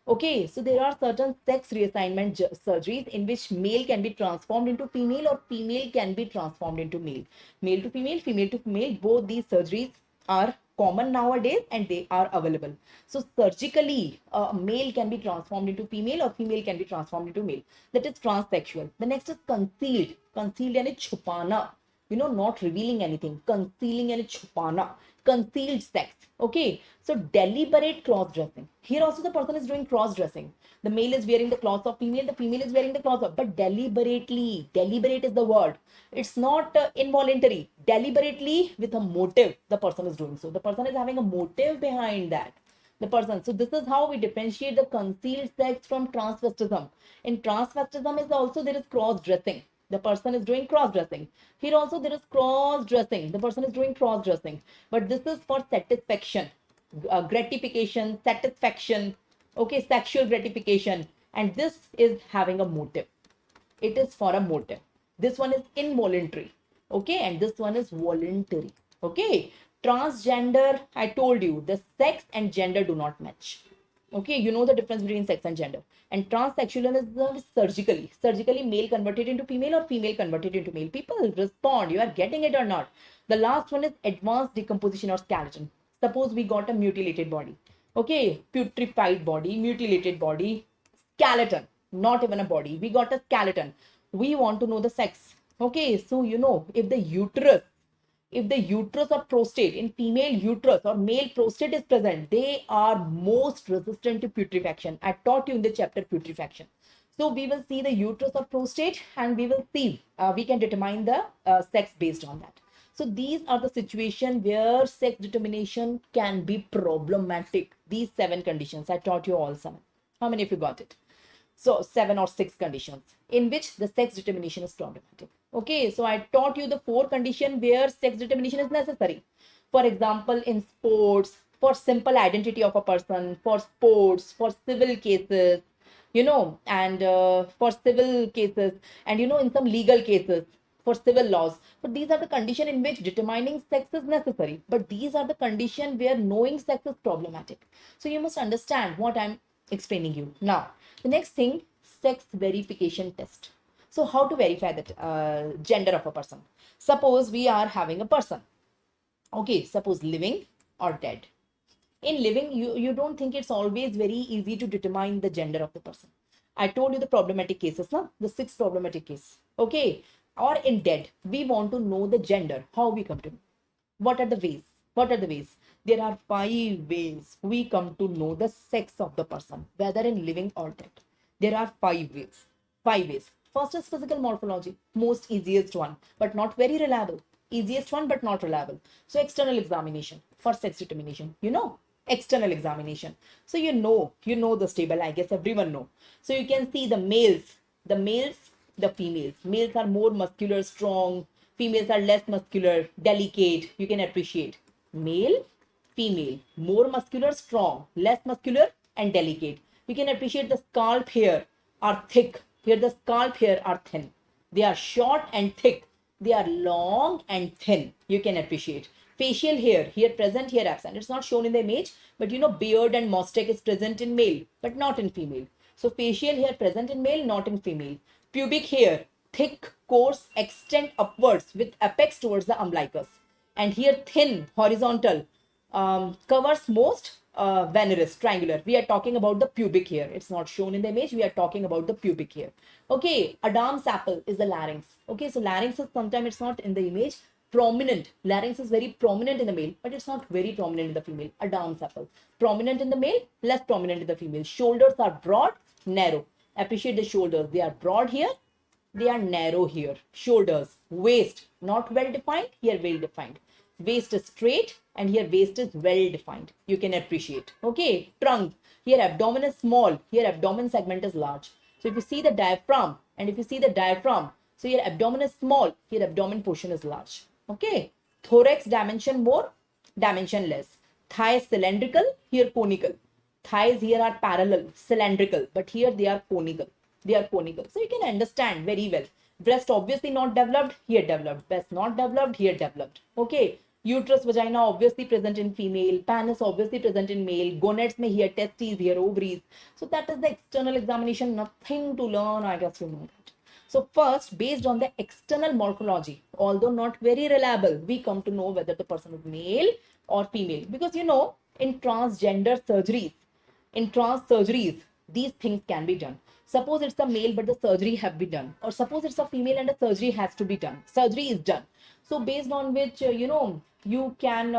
Speaker 1: Okay, so there are certain sex reassignment surgeries in which male can be transformed into female or female can be transformed into male. Male to female, both these surgeries are common nowadays and they are available. So surgically, male can be transformed into female or female can be transformed into male. That is transsexual. The next is concealed. Concealed yani chupana. Not revealing anything. Concealing and chupana. Concealed sex. Okay, so deliberate cross-dressing. Here also the person is doing cross-dressing. The male is wearing the clothes of female, the female is wearing the clothes of, but deliberately. Deliberate is the word. It's not involuntary. Deliberately, with a motive, the person is doing so. The person is having a motive behind that. The person. So this is how we differentiate the concealed sex from transvestism. In transvestism is also there is cross-dressing. The person is doing cross-dressing. Here also there is cross-dressing. The person is doing cross-dressing. But this is for satisfaction, gratification, satisfaction, okay, sexual gratification. And this is having a motive. It is for a motive. This one is involuntary. Okay, and this one is voluntary. Okay, transgender, I told you, the sex and gender do not match. Okay, you know the difference between sex and gender. And transsexualism is surgically male converted into female or female converted into male. People respond, you are getting it or not. The last one is advanced decomposition or skeleton. Suppose we got a mutilated body. Okay, putrefied body, mutilated body, skeleton, not even a body. We got a skeleton. We want to know the sex. Okay, so you know, if the uterus or prostate in female uterus or male prostate is present, they are most resistant to putrefaction. I taught you in the chapter putrefaction. So we will see the uterus or prostate and we will see, we can determine the sex based on that. So these are the situation where sex determination can be problematic. These 7 conditions, I taught you all 7. How many of you got it? So 7 or 6 conditions in which the sex determination is problematic. Okay, so I taught you the 4 conditions where sex determination is necessary. For example, in sports, for simple identity of a person, for sports, for civil cases, you know, and for civil cases, and you know, in some legal cases, for civil laws. But these are the conditions in which determining sex is necessary. But these are the conditions where knowing sex is problematic. So you must understand what I'm explaining you. Now, the next thing, sex verification test. So how to verify that gender of a person? Suppose we are having a person. Okay, suppose living or dead. In living, you don't think it's always very easy to determine the gender of the person. I told you the problematic cases, no? The 6 problematic case. Okay, or in dead, we want to know the gender. How we come to know? What are the ways? What are the ways? There are 5 ways we come to know the sex of the person, whether in living or dead. There are 5 ways. 5 ways. First is physical morphology, most easiest one, but not very reliable. Easiest one, but not reliable. So external examination for sex determination. You know, external examination. So you know the stable. I guess everyone know. So you can see the males, the females. Males are more muscular, strong. Females are less muscular, delicate. You can appreciate male, female, more muscular, strong, less muscular, and delicate. You can appreciate the scalp hair are thick. Here the scalp hair are thin. They are short and thick. They are long and thin. You can appreciate. Facial hair, here present, here absent. It's not shown in the image, but you know, beard and mustache is present in male, but not in female. So facial hair present in male, not in female. Pubic hair, thick, coarse, extend upwards with apex towards the umbilicus. And here thin, horizontal, covers most veneris, triangular. We are talking about the pubic hair. It's not shown in the image. We are talking about the pubic hair. Okay, Adam's apple is the larynx. Okay, so larynx is sometimes it's not in the image. Prominent. Larynx is very prominent in the male, but it's not very prominent in the female. Adam's apple. Prominent in the male, less prominent in the female. Shoulders are broad, narrow. Appreciate the shoulders. They are broad here. They are narrow here. Shoulders. Waist, not well defined. Here, well defined. Waist is straight and here waist is well defined. You can appreciate. Okay, trunk. Here abdomen is small. Here abdomen segment is large. So if you see the diaphragm and if you see the diaphragm, so here abdomen is small. Here abdomen portion is large. Okay. Thorax dimension more, dimension less. Thigh cylindrical, here conical. Thighs here are parallel, cylindrical, but here they are conical. They are conical. So you can understand very well. Breast obviously not developed, here developed. Breast not developed, here developed. Okay. Uterus, vagina obviously present in female. Penis obviously present in male. Gonads may here testes, here ovaries. So that is the external examination. Nothing to learn. I guess you know that. So first, based on the external morphology, although not very reliable, we come to know whether the person is male or female. Because you know, in transgender surgeries, these things can be done. Suppose it's a male, but the surgery have been done. Or suppose it's a female and the surgery has to be done. Surgery is done. So based on which, you can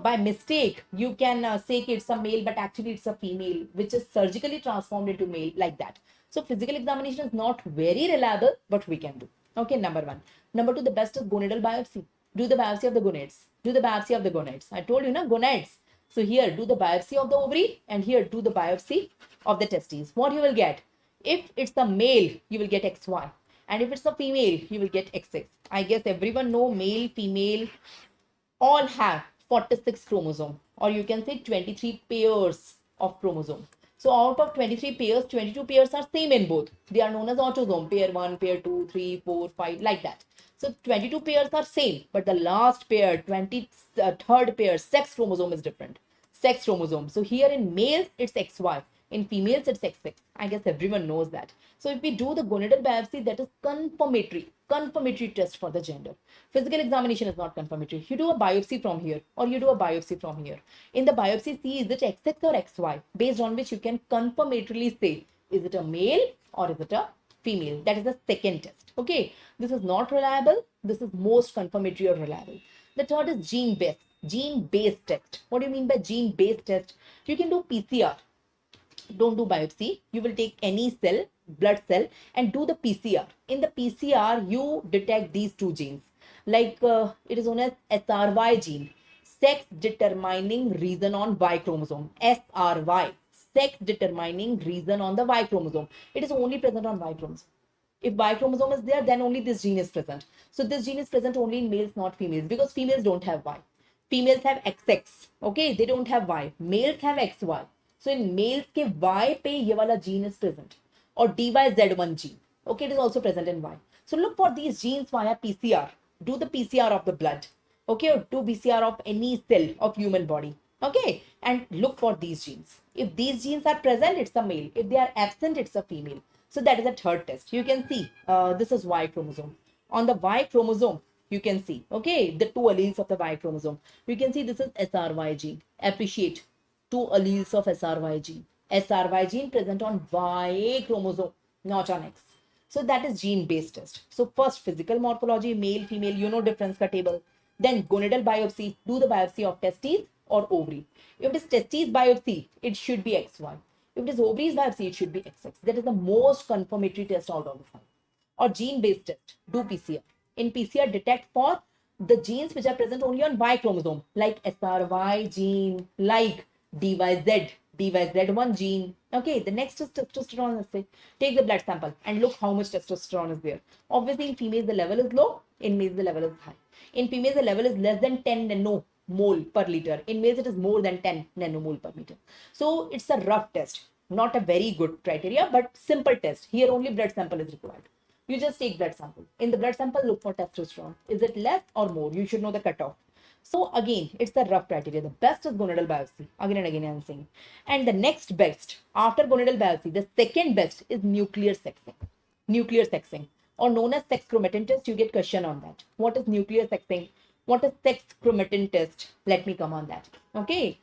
Speaker 1: by mistake, you can say it's a male, but actually it's a female, which is surgically transformed into male like that. So physical examination is not very reliable, but we can do. Okay, number 1. Number 2, the best is gonadal biopsy. Do the biopsy of the gonads. Do the biopsy of the gonads. I told you, gonads. So here, do the biopsy of the ovary and here, do the biopsy of the testes. What you will get? If it's a male, you will get XY. And if it's a female, you will get XX. I guess everyone know male, female, all have 46 chromosome, or you can say 23 pairs of chromosome. So out of 23 pairs, 22 pairs are same in both. They are known as autosome, pair 1, pair 2, 3, 4, 5, like that. So 22 pairs are same, but the last pair, 23rd pair, sex chromosome is different. sex chromosome. So here in males, it's XY. In females, it's XX. I guess everyone knows that. So if we do the gonadal biopsy, that is confirmatory test for the gender. Physical examination is not confirmatory. You do a biopsy from here or you do a biopsy from here. In the biopsy, see is it XX or XY, based on which you can confirmatorily say, is it a male or is it a female? That is the second test. Okay, this is not reliable. This is most confirmatory or reliable. The third is gene-based test. What do you mean by gene-based test? You can do PCR. Don't do biopsy. You will take any cell, blood cell, and do the PCR. In the PCR, you detect these two genes. Like it is known as SRY gene, sex determining region on Y chromosome. SRY, sex determining region on the Y chromosome. It is only present on Y chromosome. If Y chromosome is there, then only this gene is present. So this gene is present only in males, not females, because females don't have Y. Females have XX. Okay, they don't have Y. Males have XY. So in males के Y पे ये वाला gene is present, or DYZ1 gene. Okay, it is also present in Y. So look for these genes via PCR. Do the PCR of the blood. Okay, or do PCR of any cell of human body. Okay, and look for these genes. If these genes are present, it's a male. If they are absent, it's a female. So that is a third test. You can see this is Y chromosome. On the Y chromosome, you can see, okay, the two alleles of the Y chromosome. You can see this is SRY gene. Appreciate two alleles of SRY gene. SRY gene present on Y chromosome, not on X. So that is gene-based test. So first physical morphology, male, female, you know difference ka table. Then gonadal biopsy, do the biopsy of testes or ovary. If it is testes biopsy, it should be XY. If it is ovaries biopsy, it should be XX. That is the most confirmatory test out of the five. Or gene-based test, do PCR. In PCR, detect for the genes which are present only on Y chromosome, like SRY gene, like DYZ1 gene. Okay, the next is testosterone. Let's say, take the blood sample and look how much testosterone is there. Obviously, in females, the level is low. In males, the level is high. In females, the level is less than 10 nanomole per liter. In males, it is more than 10 nanomole per liter. So it's a rough test, not a very good criteria, but simple test. Here only blood sample is required. You just take blood sample. In the blood sample, look for testosterone. Is it less or more? You should know the cutoff. So again, it's the rough criteria. The best is gonadal biopsy. Again and again I'm saying. And the next best, after gonadal biopsy, the second best is nuclear sexing. Nuclear sexing, or known as sex chromatin test. You get question on that. What is nuclear sexing? What is sex chromatin test? Let me come on that. Okay.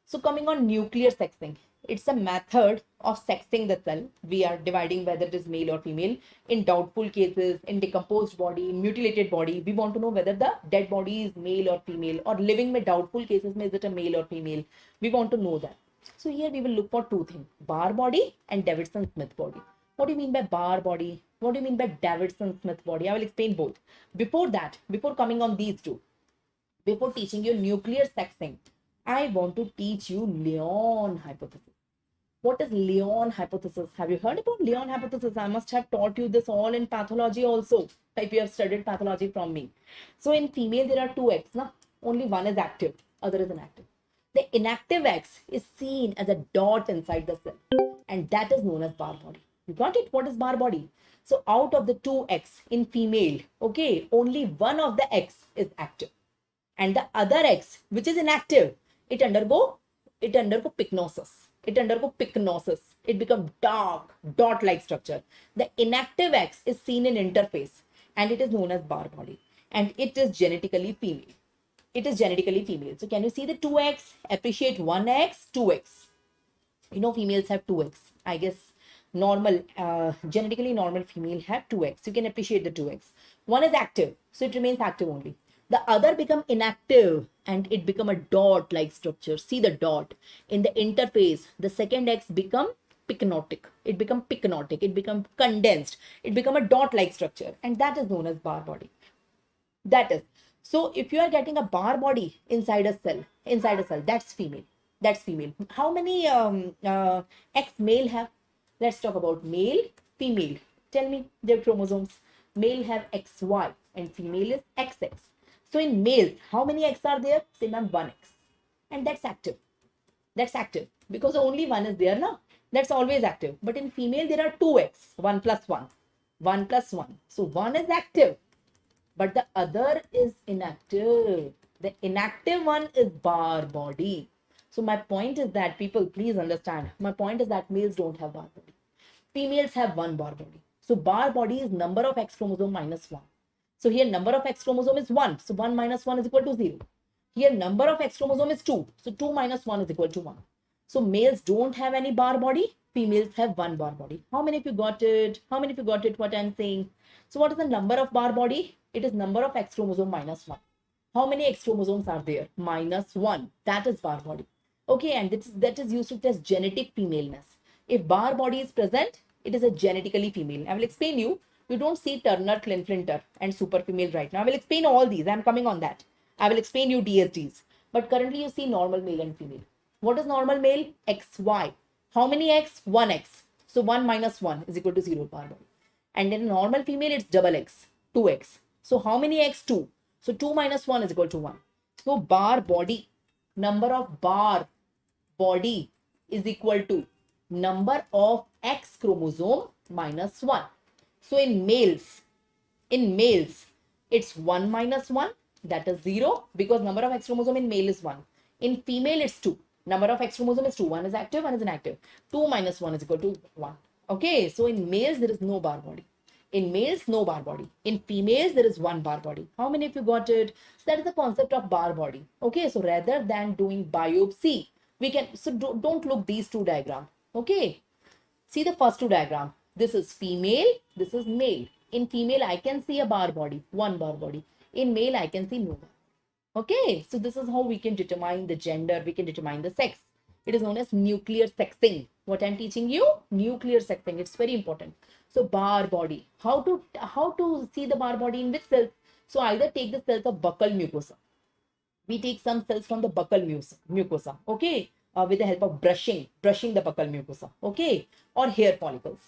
Speaker 1: So coming on nuclear sexing, it's a method of sexing the cell. We are dividing whether it is male or female. In doubtful cases, in decomposed body, mutilated body, we want to know whether the dead body is male or female, or living with doubtful cases, is it a male or female? We want to know that. So here we will look for two things, Barr body and Davidson-Smith body. What do you mean by Barr body? What do you mean by Davidson-Smith body? I will explain both. Before that, before coming on these two, before teaching you nuclear sexing, I want to teach you Lyon hypothesis. What is Lyon hypothesis? Have you heard about Lyon hypothesis? I must have taught you this all in pathology also, if you have studied pathology from me. So in female, there are two X. Na? Only one is active, other is inactive. The inactive X is seen as a dot inside the cell, and that is known as Barr body. You got it? What is Barr body? So out of the two X in female, okay, only one of the X is active. And the other X, which is inactive, it undergo pycnosis. It becomes dark, dot-like structure. The inactive X is seen in interface, and it is known as Barr body. And it is genetically female. So can you see the 2X? Appreciate 1X, 2X. You know, females have 2X. I guess genetically normal female have 2X. You can appreciate the 2X. One is active, so it remains active only. The other become inactive and it become a dot-like structure. See the dot. In the interface, the second X become pycnotic. It become condensed. It become a dot-like structure, and that is known as Barr body. That is. So if you are getting a Barr body inside a cell, that's female. How many X male have? Let's talk about male, female. Tell me their chromosomes. Male have XY and female is XX. So in males, how many X are there? Say ma'am, 1X. And that's active. Because only one is there, no? That's always active. But in female, there are 2X. 1 plus 1. 1 plus 1. So one is active, but the other is inactive. The inactive one is Barr body. So my point is that, people, please understand. My point is that males don't have bar body. Females have one bar body. So bar body is number of X chromosome minus 1. So here number of X chromosome is 1. So 1 minus 1 is equal to 0. Here number of X chromosome is 2. So 2 minus 1 is equal to 1. So males don't have any bar body. Females have one bar body. How many of you got it? How many of you got it what I'm saying? So what is the number of bar body? It is number of X chromosome minus 1. How many X chromosomes are there? Minus 1. That is bar body. Okay, and that is used to test genetic femaleness. If bar body is present, it is a genetically female. I will explain you. You don't see Turner, Klinefelter and super female right now. I will explain all these. I'm coming on that. I will explain you DSDs. But currently you see normal male and female. What is normal male? XY. How many X? 1X. So 1 minus 1 is equal to 0 bar body. And in normal female, it's double X. 2X. So how many X? 2. So 2 minus 1 is equal to 1. So bar body, number of bar body is equal to number of X chromosome minus 1. So in males, it's 1 minus 1, that is 0, because number of X chromosome in male is 1. In female, it's 2. Number of X chromosome is 2. One is active, one is inactive. 2 minus 1 is equal to 1. Okay, so in males, there is no bar body. In males, no bar body. In females, there is one bar body. How many of you got it? That is the concept of bar body. Okay, so rather than doing biopsy, we can, so don't look these two diagrams. Okay, see the first two diagram. This is female, this is male. In female, I can see a bar body, one bar body. In male, I can see no bar. Okay, so this is how we can determine the gender, we can determine the sex. It is known as nuclear sexing. What I'm teaching you? Nuclear sexing. It's very important. So bar body. How to see the bar body in which cells? So either take the cells of buccal mucosa. We take some cells from the buccal mucosa. Okay, with the help of brushing the buccal mucosa. Okay, or hair follicles.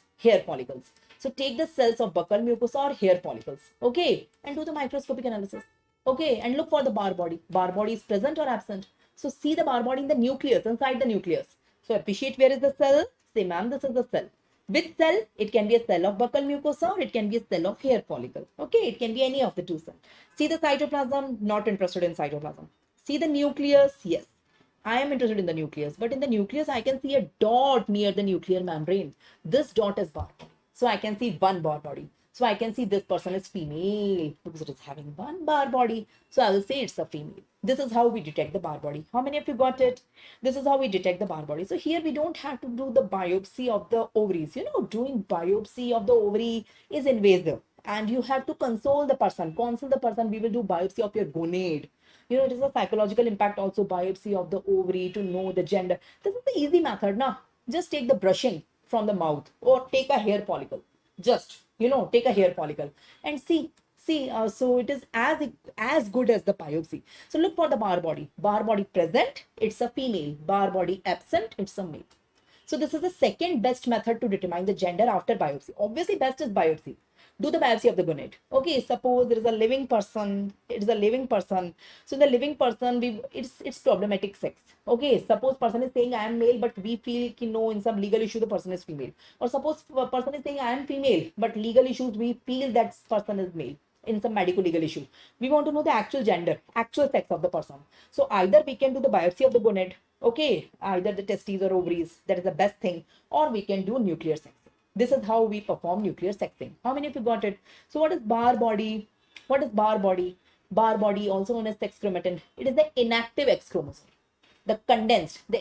Speaker 1: So take the cells of buccal mucosa or hair follicles. Okay, and do the microscopic analysis. Okay, and look for the bar body. Bar body is present or absent. So see the bar body in the nucleus, inside the nucleus. So appreciate where is the cell. Say, ma'am, this is the cell. Which cell? It can be a cell of buccal mucosa or it can be a cell of hair follicle. Okay, it can be any of the two cells. See the cytoplasm, not interested in cytoplasm. See the nucleus, yes. I am interested in the nucleus, but in the nucleus, I can see a dot near the nuclear membrane. This dot is bar body. So I can see one bar body. So I can see this person is female because it is having one bar body. So I will say it's a female. This is how we detect the bar body. How many of you got it? This is how we detect the bar body. So here we don't have to do the biopsy of the ovaries. You know, doing biopsy of the ovary is invasive. And you have to console the person. We will do biopsy of your gonad. You know, it is a psychological impact also, biopsy of the ovary to know the gender. This is the easy method, na? Just take the brushing from the mouth or take a hair follicle. Just, you know, take a hair follicle and see. So it is as good as the biopsy. So look for the bar body. Bar body present, it's a female. Bar body absent, it's a male. So this is the second best method to determine the gender after biopsy. Obviously, best is biopsy. Do the biopsy of the gonad. Okay, suppose there is a living person. It is a living person. So in the living person, it's problematic sex. Okay, suppose person is saying I am male, but we feel no, in some legal issue the person is female. Or suppose a person is saying I am female, but legal issues we feel that person is male. In some medical legal issue, we want to know the actual gender, actual sex of the person. So either we can do the biopsy of the gonad, okay, either the testes or ovaries, that is the best thing, or we can do nuclear sexing. This is how we perform nuclear sexing. How many of you got it? So what is bar body? What is bar body? Bar body, also known as sex chromatin. It is the inactive X chromosome. The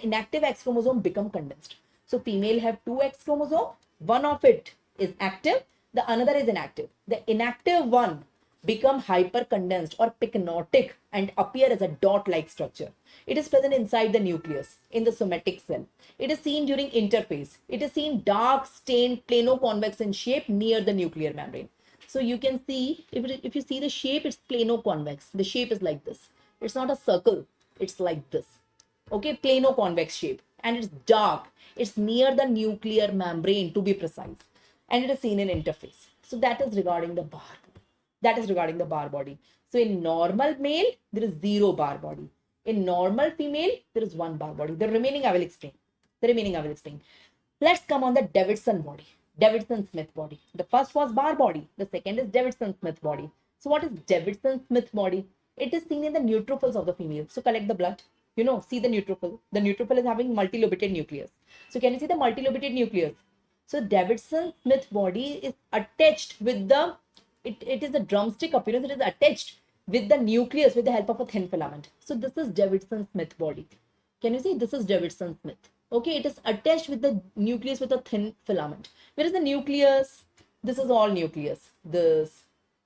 Speaker 1: inactive X chromosome become condensed. So female have two X chromosome. One of it is active, the another is inactive. The inactive one become hypercondensed or pycnotic and appear as a dot-like structure. It is present inside the nucleus, in the somatic cell. It is seen during interphase. It is seen dark stained plano-convex in shape near the nuclear membrane. So you can see, if you see the shape, it's plano-convex. The shape is like this. It's not a circle. It's like this. Okay, plano-convex shape. And it's dark. It's near the nuclear membrane, to be precise. And it is seen in interphase. So that is regarding the bar. That is regarding the bar body. So in normal male, there is 0 bar body. In normal female, there is 1 bar body. The remaining I will explain. Let's come on the Davidson body. Davidson-Smith body. The first was bar body. The second is Davidson-Smith body. So what is Davidson-Smith body? It is seen in the neutrophils of the female. So collect the blood. See the neutrophil. The neutrophil is having multilobated nucleus. So can you see the multilobated nucleus? So Davidson-Smith body is attached with it is a drumstick appearance. It is attached with the nucleus with the help of a thin filament. So this is Davidson-Smith body. Can you see? This is Davidson-Smith. Okay, it is attached with the nucleus with a thin filament. Where is the nucleus? This is all nucleus. This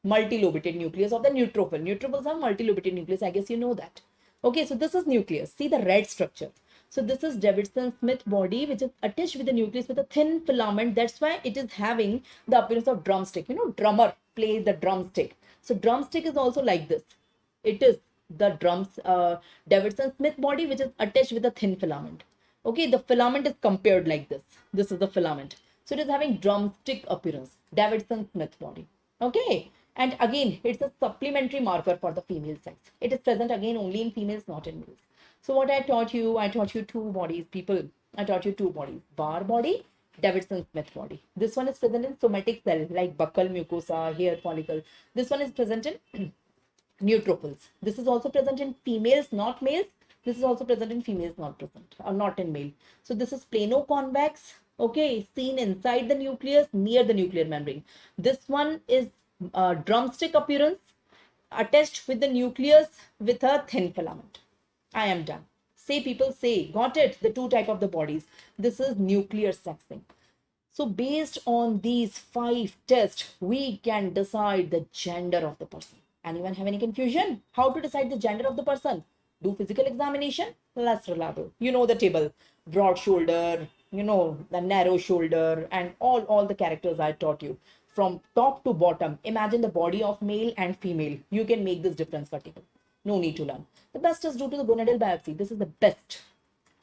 Speaker 1: multilobated nucleus of the neutrophil. Neutrophils have multilobated nucleus. I guess you know that. Okay, so this is nucleus. See the red structure. So this is Davidson-Smith body, which is attached with the nucleus with a thin filament. That's why it is having the appearance of drumstick. Drummer plays the drumstick. So drumstick is also like this. It is the Davidson-Smith body, which is attached with a thin filament. Okay, the filament is compared like this. This is the filament. So it is having drumstick appearance. Davidson-Smith body. Okay. And again, it's a supplementary marker for the female sex. It is present again only in females, not in males. So what I taught you two bodies, people. I taught you two bodies. Barr body, Davidson-Smith body. This one is present in somatic cell like buccal mucosa, hair follicle. This one is present in neutrophils. This is also present in females, not males. This is also present in females, not present or not in male. So this is plano-convex. Okay, seen inside the nucleus near the nuclear membrane. This one is drumstick appearance attached with the nucleus with a thin filament. I am done. Say, people, say. Got it? The two type of the bodies. This is nuclear sexing. So based on these 5 tests, we can decide the gender of the person. Anyone have any confusion? How to decide the gender of the person? Do physical examination, less reliable. You know the table, broad shoulder, the narrow shoulder, and all the characters I taught you. From top to bottom, imagine the body of male and female. You can make this difference for table. No need to learn. The best is due to the gonadal biopsy. This is the best.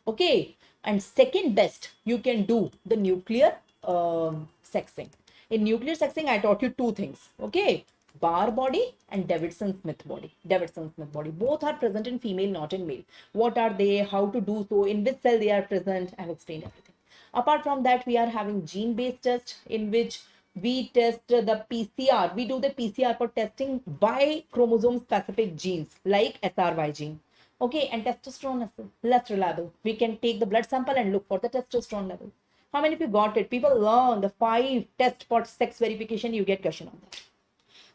Speaker 1: Okay. And second best, you can do the nuclear sexing. In nuclear sexing, I taught you 2 things. Okay. Barr body and Davidson-Smith body. Davidson-Smith body. Both are present in female, not in male. What are they? How to do so? In which cell they are present? I've explained everything. Apart from that, we are having gene-based test in which we test the PCR. We do the PCR for testing by chromosome specific genes like SRY gene. Okay, and testosterone is less reliable. We can take the blood sample and look for the testosterone level. How many of you got it? People learn the 5 tests for sex verification. You get question on that.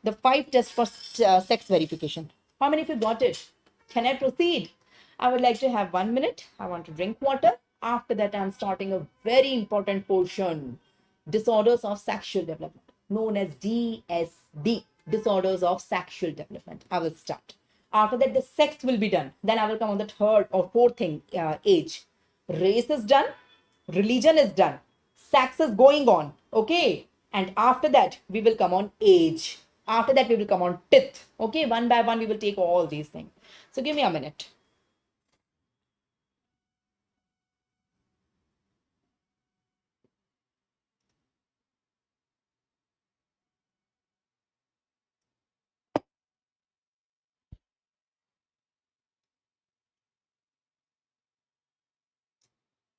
Speaker 1: The 5 tests for sex verification. How many of you got it? Can I proceed? I would like to have 1 minute. I want to drink water. After that, I'm starting a very important portion. Disorders of sexual development, known as DSD, disorders of sexual development. I will start. After that, the sex will be done. Then I will come on the 3rd or 4th thing, age. Race is done. Religion is done. Sex is going on. Okay. And after that, we will come on age. After that, we will come on teeth. Okay. One by one, we will take all these things. So give me a minute.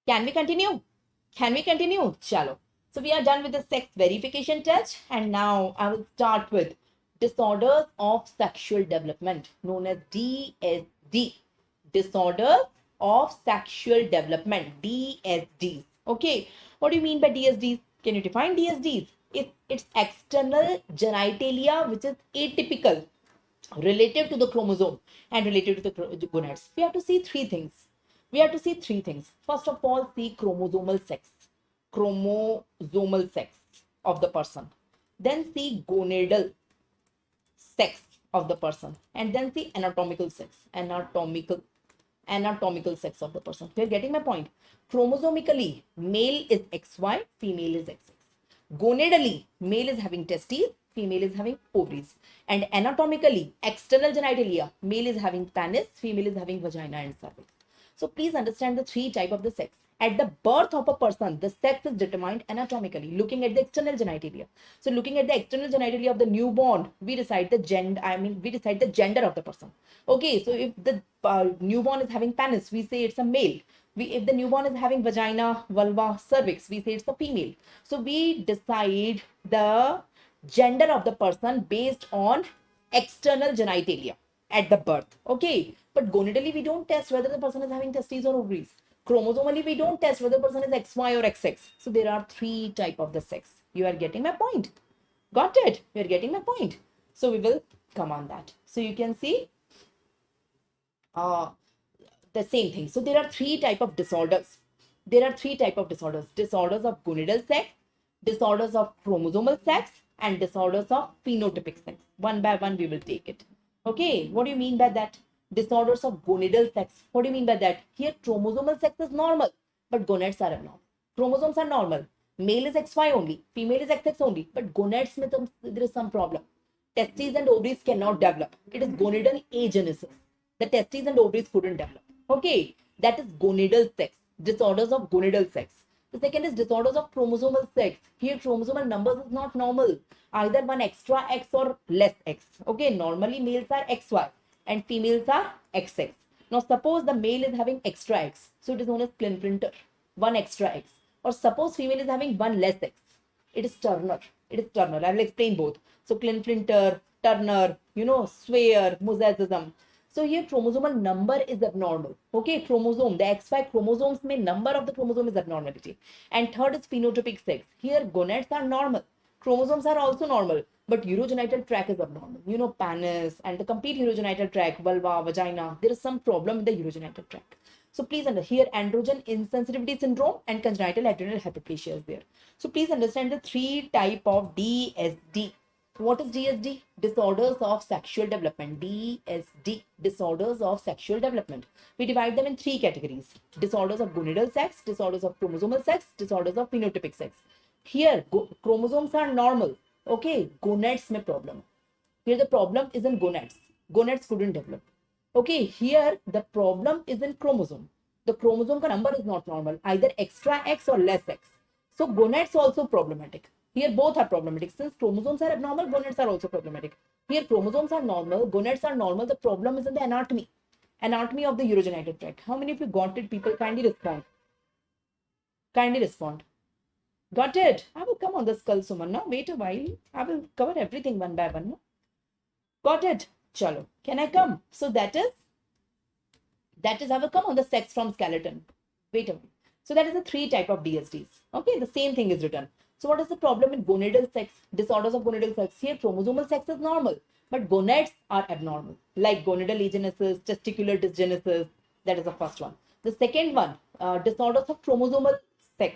Speaker 1: Can we continue? Can we continue? Chalo. So we are done with the sex verification test. And now I will start with disorders of sexual development, known as DSD. Disorders of sexual development, DSDs. Okay. What do you mean by DSDs? Can you define DSDs? It's external genitalia, which is atypical relative to the chromosome and relative to the gonads. We have to see 3 things. First of all, see chromosomal sex of the person. Then see gonadal sex of the person. And then see anatomical sex sex of the person. You're getting my point? Chromosomically, male is XY, female is XX. Gonadally, male is having testes, female is having ovaries. And anatomically, external genitalia, male is having penis, female is having vagina and cervix. So please understand the 3 type of the sex. At the birth of a person, the sex is determined anatomically, looking at the external genitalia. So looking at the external genitalia of the newborn, we decide the gender of the person. Okay, so if the newborn is having penis, we say it's a male. If the newborn is having vagina, vulva, cervix, we say it's a female. So we decide the gender of the person based on external genitalia. at the birth. Okay, but gonadally we don't test whether the person is having testes or ovaries. Chromosomally we don't test whether the person is XY or XX. So there are three type of the sex. You are getting my point. Got it? You are getting my point. So we will come on that. So you can see uh, the same thing. So there are three type of disorders. There are three type of disorders. Disorders of gonadal sex, disorders of chromosomal sex, and disorders of phenotypic sex. One by one we will take it. Okay, what do you mean by that? Disorders of gonadal sex. What do you mean by that? Here chromosomal sex is normal, but gonads are abnormal. Chromosomes are normal. Male is XY only, female is XX only, but gonads में there is some problem. Testes and ovaries cannot develop. It is gonadal agenesis. The testes and ovaries couldn't develop. Okay, that is gonadal sex, disorders of gonadal sex. The second is disorders of chromosomal sex. Here, chromosomal numbers is not normal, either one extra X or less X. Okay, normally males are XY and females are XX. Now, suppose the male is having extra X, so it is known as Klinefelter, one extra X. Or suppose female is having one less X, it is Turner. It is Turner. I will explain both. So Klinefelter, Turner, Swyer, mosaicism. So here chromosomal number is abnormal. Okay, chromosome, the XY chromosomes may number of the chromosome is abnormality. And third is phenotypic sex. Here gonads are normal. Chromosomes are also normal, but urogenital tract is abnormal. Penis and the complete urogenital tract, vulva, vagina, there is some problem in the urogenital tract. So please understand here androgen insensitivity syndrome and congenital adrenal hyperplasia is there. So please understand the three type of DSD. What is DSD? Disorders of sexual development. DSD, disorders of sexual development. We divide them in three categories. Disorders of gonadal sex, disorders of chromosomal sex, disorders of phenotypic sex. Here, chromosomes are normal. Okay, gonads may problem. Here the problem is in gonads. Gonads couldn't develop. Okay, here the problem is in chromosome. The chromosome number is not normal, either extra X or less X. So gonads also problematic. Here both are problematic. Since chromosomes are abnormal, gonads are also problematic. Here chromosomes are normal, gonads are normal. The problem is in the anatomy. Anatomy of the urogenital tract. How many of you got it? People kindly respond. Kindly respond. Got it? I will come on the skull, Suman. Wait a while. I will cover everything one by one. Got it? Chalo. Can I come? So that is I will come on the sex from skeleton. Wait a minute. So that is the three type of DSDs. Okay, the same thing is written. So what is the problem in gonadal sex? Disorders of gonadal sex. Here chromosomal sex is normal, but gonads are abnormal, like gonadal agenesis, testicular dysgenesis. That is the first one. The second one, disorders of chromosomal sex.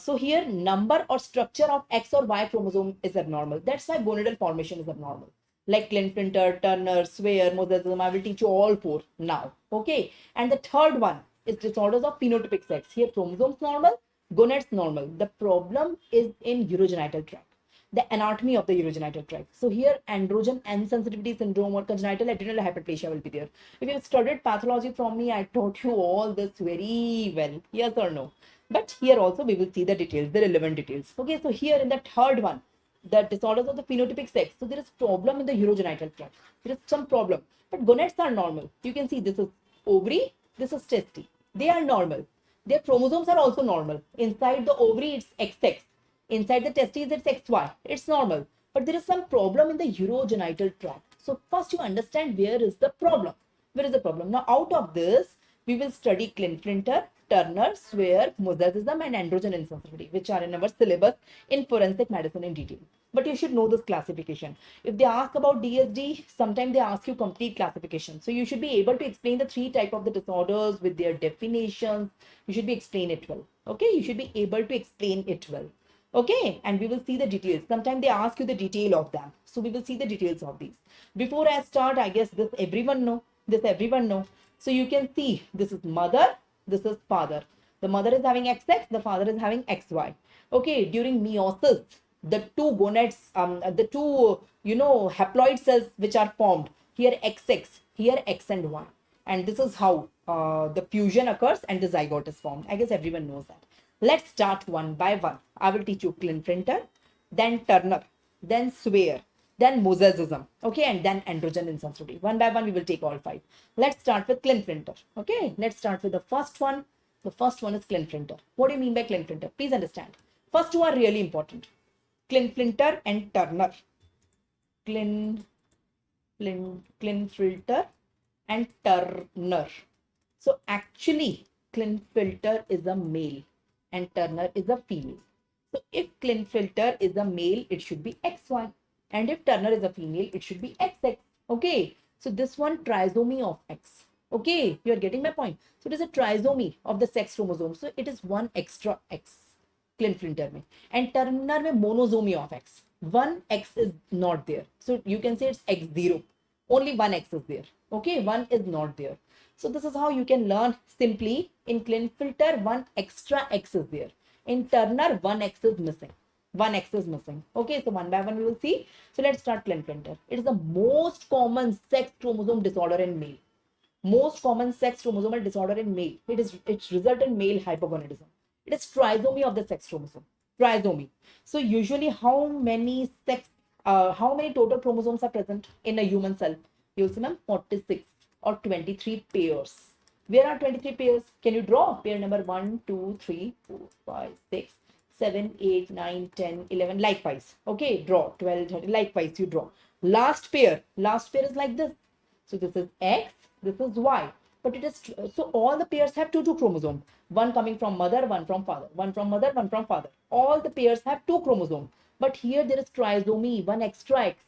Speaker 1: So here number or structure of X or Y chromosome is abnormal. That's why gonadal formation is abnormal. Like Klinefelter, Turner, Swyer, mosaicism. I will teach you all four now. Okay. And the third one is disorders of phenotypic sex. Here chromosomes normal, gonads normal. The problem is in urogenital tract, the anatomy of the urogenital tract. So here androgen insensitivity syndrome or congenital adrenal hyperplasia will be there. If you have studied pathology from me, I taught you all this very well. Yes or no? But here also we will see the details, the relevant details. Okay, so here in the third one, the disorders of the phenotypic sex. So there is problem in the urogenital tract. There is some problem, but gonads are normal. You can see this is ovary, this is testis. They are normal. Their chromosomes are also normal. Inside the ovary, it's XX. Inside the testes, it's XY. It's normal. But there is some problem in the urogenital tract. So first you understand where is the problem. Where is the problem? Now out of this, we will study Klinefelter, Turner, Swyer, mosaicism and androgen insensitivity, which are in our syllabus in forensic medicine in detail. But you should know this classification. If they ask about DSD, sometimes they ask you complete classification. So you should be able to explain the three type of the disorders with their definitions. You should be explain it well. Okay, you should be able to explain it well. Okay, and we will see the details. Sometimes they ask you the detail of them. So we will see the details of these. Before I start, I guess this everyone know. This everyone know. So you can see this is mother, this is father. The mother is having XX, the father is having XY. Okay, during meiosis, the two gonads, the two, haploid cells which are formed, here XX, here X and Y. And this is how the fusion occurs and the zygote is formed. I guess everyone knows that. Let's start one by one. I will teach you Klinefelter, then Turner, then Swyer, then mosaicism, okay, and then androgen insensitivity. One by one, we will take all five. Let's start with Klinefelter, okay. Let's start with the first one. The first one is Klinefelter. What do you mean by Klinefelter? Please understand. First two are really important. Klinefelter and Turner. Klinefelter Klinefelter and Turner. So actually, Klinefelter is a male and Turner is a female. So if Klinefelter is a male, it should be XY. And if Turner is a female, it should be XX. Okay. So this one trisomy of X. Okay. You are getting my point. So it is a trisomy of the sex chromosome. So it is one extra X. Klinefelter में. And Turner में monosomy of X. One X is not there. So you can say it's X0. Only one X is there. Okay. One is not there. So this is how you can learn simply. In Klinefelter, one extra X is there. In Turner, one X is missing. One X is missing. Okay, so one by one we will see. So let's start Klinefelter. It is the most common sex chromosome disorder in male. Most common sex chromosomal disorder in male. It results in male hypogonadism. It is trisomy of the sex chromosome. Trisomy. So usually how many total chromosomes are present in a human cell? You'll see, ma'am, 46 or 23 pairs. Where are 23 pairs? Can you draw? Pair number 1, 2, 3, 4, 5, 6, 7, 8, 9, 10, 11. Likewise. Okay, draw. 12, 13. Likewise, you draw. Last pair is like this. So this is X, this is Y. But it is, so all the pairs have two chromosomes. One coming from mother, one from father. One from mother, one from father. All the pairs have two chromosomes. But here there is trisomy, one extra X.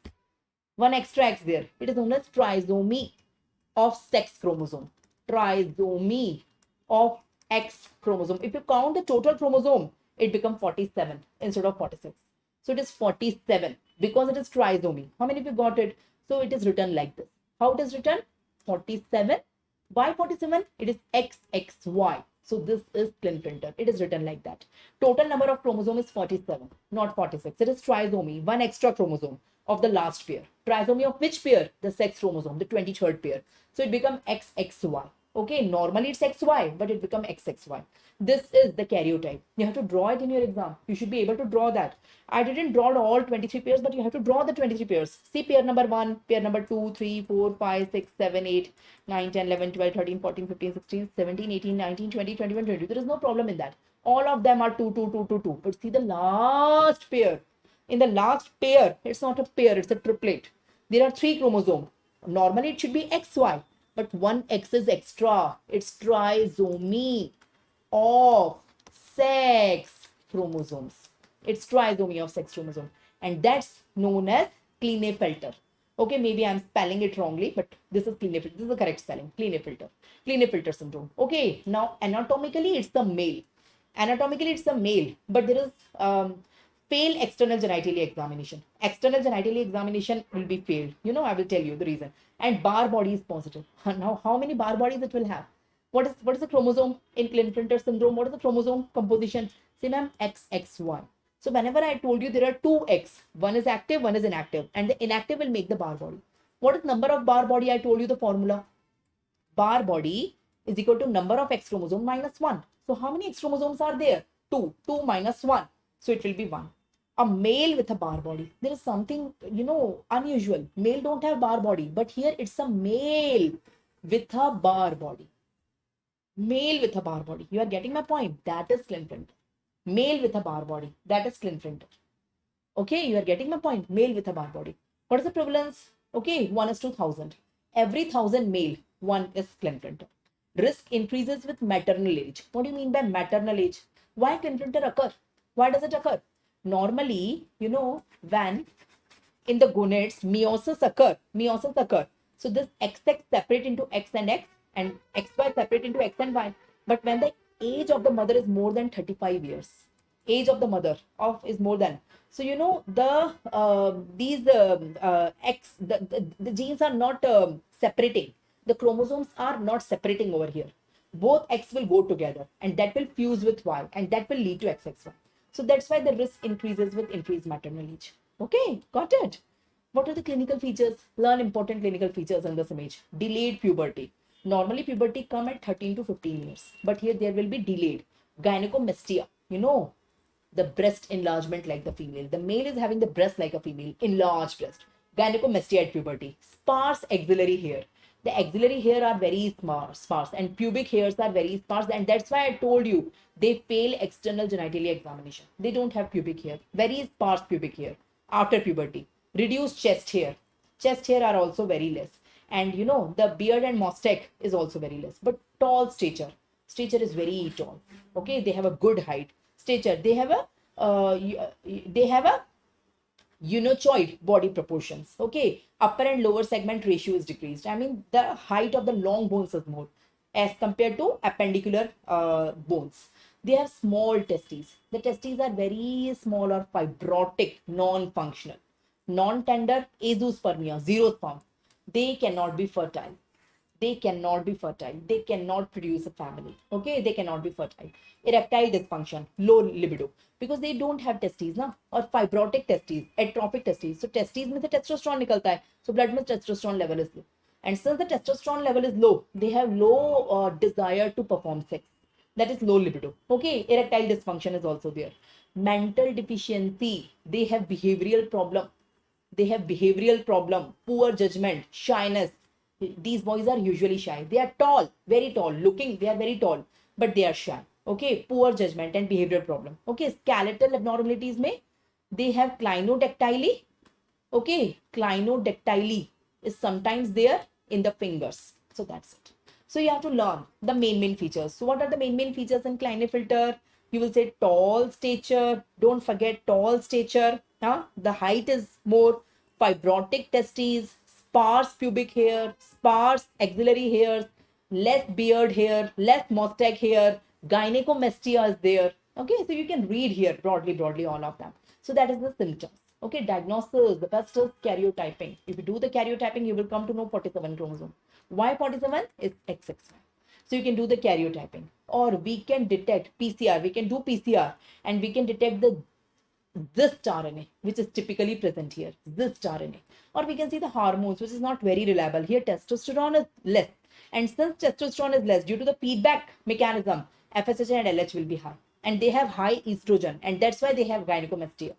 Speaker 1: One extra X there. It is known as trisomy of sex chromosome. Trisomy of X chromosome. If you count the total chromosome, it becomes 47 instead of 46. So it is 47 because it is trisomy. How many of you got it? So it is written like this. How it is written? 47. Why 47? It is XXY. So this is Klinefelter. It is written like that. Total number of chromosomes is 47, not 46. It is trisomy, one extra chromosome of the last pair. Trisomy of which pair? The sex chromosome, the 23rd pair. So it becomes XXY. Okay, normally it's XY, but it becomes XXY. This is the karyotype. You have to draw it in your exam. You should be able to draw that. I didn't draw all 23 pairs, but you have to draw the 23 pairs. See pair number 1, pair number 2, 3, 4, 5, 6, 7, 8, 9, 10, 11, 12, 13, 14, 15, 16, 17, 18, 19, 20, 21, 22. There is no problem in that. All of them are 2, 2, 2, 2, 2. But see the last pair. In the last pair, it's not a pair, it's a triplet. There are 3 chromosomes. Normally it should be XY, but one X is extra. It's trisomy of sex chromosomes. It's trisomy of sex chromosome. And that's known as Klinefelter. Okay, maybe I'm spelling it wrongly, but this is Klinefelter. This is the correct spelling. Klinefelter. Klinefelter syndrome. Okay, now anatomically it's the male. Anatomically it's the male, but there is fail external genitalia examination. External genitalia examination will be failed. You know, I will tell you the reason. And Barr body is positive. Now, how many Barr bodies it will have? What is the chromosome in Klinefelter syndrome? What is the chromosome composition? See, ma'am, XXY. So whenever I told you there are 2 X, one is active, one is inactive, and the inactive will make the Barr body. What is number of Barr body? I told you the formula. Barr body is equal to number of X chromosome minus 1. So how many X chromosomes are there? 2. 2 minus 1. So it will be 1. A male with a Barr body. There is something, unusual. Male don't have Barr body, but here it's a male with a Barr body. Male with a Barr body. You are getting my point? That is Klinefelter. Male with a Barr body. That is Klinefelter. Okay, you are getting my point? Male with a Barr body. What is the prevalence? Okay, 1:1,000. Every 1,000 male, 1 is Klinefelter. Risk increases with maternal age. What do you mean by maternal age? Why Klinefelter occur? Why does it occur? Normally, when in the gonads meiosis occur. So this XX separate into X and X and XY separate into X and Y. But when the age of the mother is more than 35 years, age of the mother is more than. So the genes are not separating. The chromosomes are not separating over here. Both X will go together and that will fuse with Y and that will lead to XXY. So that's why the risk increases with increased maternal age. Okay, got it? What are the clinical features? Learn important clinical features in this image. Delayed puberty. Normally puberty come at 13 to 15 years, but here there will be delayed. Gynecomastia, the breast enlargement like the female. The male is having the breast like a female, enlarged breast. Gynecomastia at puberty. Sparse axillary hair. The axillary hair are very sparse and pubic hairs are very sparse, and that's why I told you they fail external genitalia examination. They don't have pubic hair. Very sparse pubic hair after puberty. Reduced chest hair. Chest hair are also very less. And you know, the beard and mustache is also very less. But tall stature. Stature is very tall. Okay, they have a good height. Stature, they have a they have a unichoid body proportions. Okay, upper and lower segment ratio is decreased. I mean, the height of the long bones is more as compared to appendicular bones. They have small testes. The testes are very small or fibrotic, non-functional, non-tender, azoospermia, zero sperm. They cannot be fertile. They cannot be fertile. They cannot produce a family. Okay, they cannot be fertile. Erectile dysfunction, low libido, because they don't have testes, na, or fibrotic testes, atrophic testes. So testes में से testosterone निकलता है. So blood में testosterone level is low. And since the testosterone level is low, they have low desire to perform sex. That is low libido. Okay, erectile dysfunction is also there. Mental deficiency. They have behavioral problem. They have behavioral problem, poor judgment, shyness. These boys are usually shy. They are tall, very tall, looking, they are very tall, but they are shy. Okay, poor judgment and behavioral problem. Okay, skeletal abnormalities may they have clinodactyly. Okay, clinodactyly is sometimes there in the fingers. So that's it. So you have to learn the main features. So what are the main features in Klinefelter? You will say tall stature. Don't forget tall stature. Huh? The height is more. Fibrotic testes, sparse pubic hair, sparse axillary hairs, less beard hair, less mustache hair, gynecomastia is there. Okay, so you can read here broadly all of them. So that is the symptoms. Okay, diagnosis, the best is karyotyping. If you do the karyotyping, you will come to know 47 chromosome. Why 47? It's XXY. So you can do the karyotyping. Or we can detect PCR. We can do PCR and we can detect the this RNA, which is typically present here, this RNA. Or we can see the hormones, which is not very reliable. Here, testosterone is less. And since testosterone is less, due to the feedback mechanism, FSH and LH will be high. And they have high estrogen. And that's why they have gynecomastia.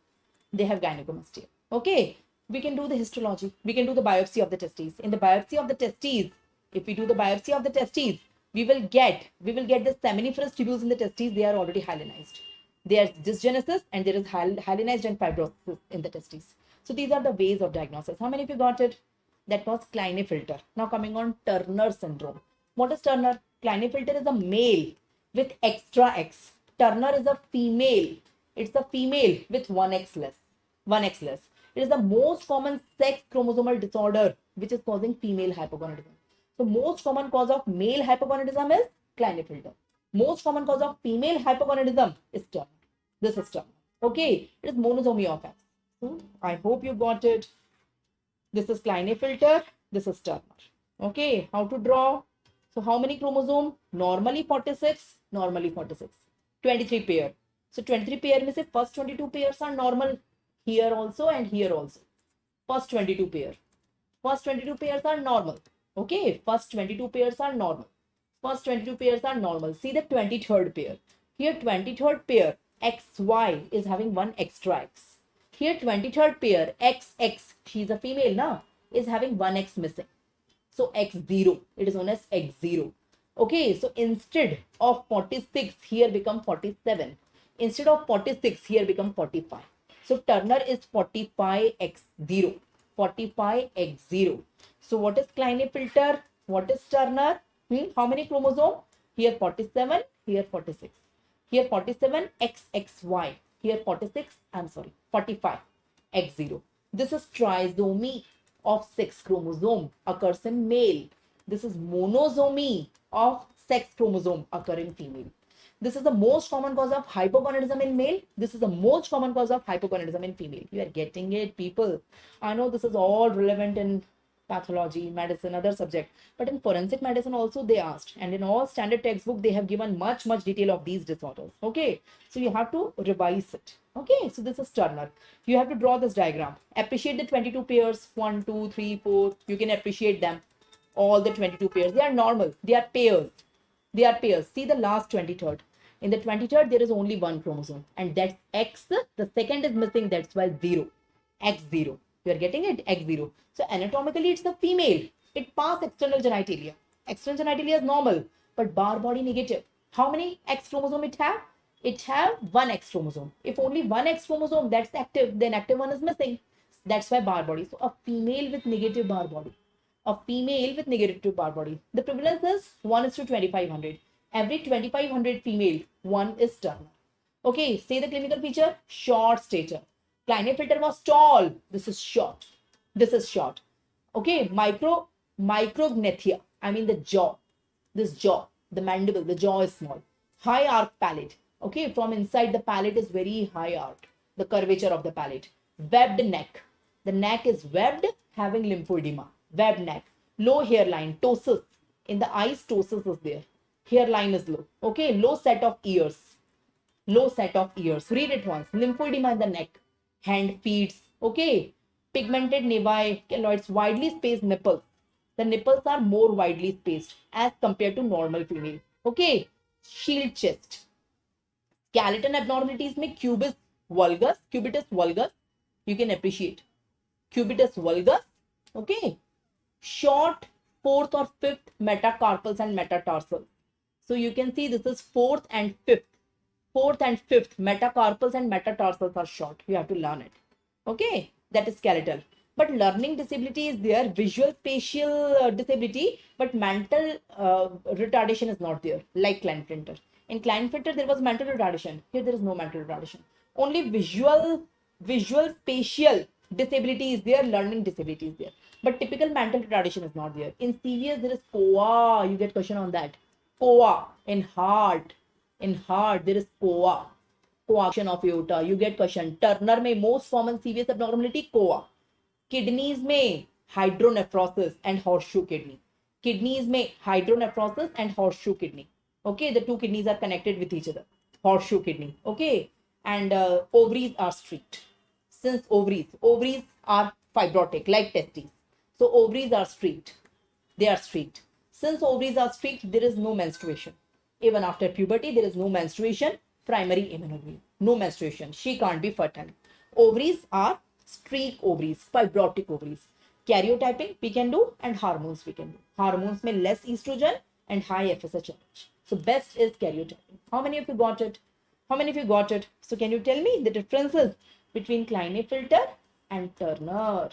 Speaker 1: They have gynecomastia. Okay. We can do the histology. We can do the biopsy of the testes. In the biopsy of the testes, if we do the biopsy of the testes, we will get the seminiferous tubules in the testes. They are already hyalinized. There's dysgenesis and there is hyalinized and fibrosis in the testes. So these are the ways of diagnosis. How many of you got it? That was Klinefelter. Now coming on Turner syndrome. What is Turner? Klinefelter is a male with extra X. Turner is a female. It's a female with 1X less. 1X less. It is the most common sex chromosomal disorder which is causing female hypogonadism. So most common cause of male hypogonadism is Klinefelter. Most common cause of female hypogonadism is Turner. This is Turner. Okay, it is monosomy of X. So I hope you got it. This is Klinefelter. This is Turner. Okay, how to draw? So how many chromosome? Normally 46. Normally 46. 23 pair. So 23 pair means first 22 pairs are normal here also and here also. First 22 pair. First 22 pairs are normal. Okay, first 22 pairs are normal. First 22 pairs are normal. See the 23rd pair. Here 23rd pair XY is having one extra X. Here 23rd pair XX, she is a female now, is having one X missing. So X0, it is known as X0. Okay, so instead of 46, here become 47. Instead of 46, here become 45. So Turner is 45X0. 45X0. So what is Klinefelter? What is Turner? How many chromosome? Here 47, here 46. Here 47 XXY. Here 46, I'm sorry, 45 X0. This is trisomy of sex chromosome occurs in male. This is monosomy of sex chromosome occur in female. This is the most common cause of hypogonadism in male. This is the most common cause of hypogonadism in female. You are getting it, people. I know this is all relevant in pathology, medicine, other subject, but in forensic medicine also they asked, and in all standard textbook they have given much detail of these disorders. Okay, so you have to revise it. Okay, so this is Turner. You have to draw this diagram. Appreciate the 22 pairs, 1 2 3 4. You can appreciate them, all the 22 pairs. They are normal, they are pairs. They are pairs. See the last 23rd. In the 23rd there is only one chromosome, and that's X. The second is missing, that's why 0. X0. You are getting it? X0. So anatomically it's the female. It passed external genitalia. External genitalia is normal, but bar body negative. How many X chromosome it have? It have one X chromosome. If only one X chromosome that's active, then active one is missing. That's why bar body. So a female with negative bar body. A female with negative bar body. The prevalence is 1 is to 2500. Every 2500 female, 1 is Turner. Okay, say the clinical feature. Short stature. Klinefelter was tall. This is short. This is short. Okay, micrognathia. I mean the jaw. This jaw, the mandible, the jaw is small. High arc palate. Okay, from inside the palate is very high arc. The curvature of the palate. Webbed neck. The neck is webbed, having lymphoedema. Webbed neck. Low hairline, ptosis. In the eyes, ptosis is there. Hairline is low. Okay, low set of ears. Low set of ears. Read it once. Lymphoedema in the neck. Hand, feet. Okay. Pigmented nevi, keloids, widely spaced nipples. The nipples are more widely spaced as compared to normal female. Okay. Shield chest. Skeleton abnormalities में cubitus vulgus. You can appreciate. Cubitus vulgus. Okay. Short fourth or fifth metacarpals and metatarsals. So you can see this is fourth and fifth. Fourth and fifth metacarpals and metatarsals are short. You have to learn it. Okay. That is skeletal. But learning disability is there, visual spatial disability, but mental retardation is not there, like Klinefelter. In Klinefelter, there was mental retardation. Here, there is no mental retardation. Only visual spatial disability is there, learning disability is there. But typical mental retardation is not there. In CVS, there is COA. You get question on that. COA. In heart, there is COA. Coaction of aorta. You get question. Turner में most common CVS abnormality COA. Kidneys में hydronephrosis and horseshoe kidney. Kidneys में hydronephrosis and horseshoe kidney. Okay, the two kidneys are connected with each other. Horseshoe kidney. Okay, and ovaries are streaked. Since ovaries are fibrotic like testes. So ovaries are streaked. They are streaked. Since ovaries are streaked, there is no menstruation. Even after puberty, there is no menstruation. Primary amenorrhea. No menstruation. She can't be fertile. Ovaries are streak ovaries, fibrotic ovaries. Karyotyping we can do and hormones we can do. Hormones में less estrogen and high FSH. So best is karyotyping. How many of you got it? How many of you got it? So can you tell me the differences between Klinefelter and Turner?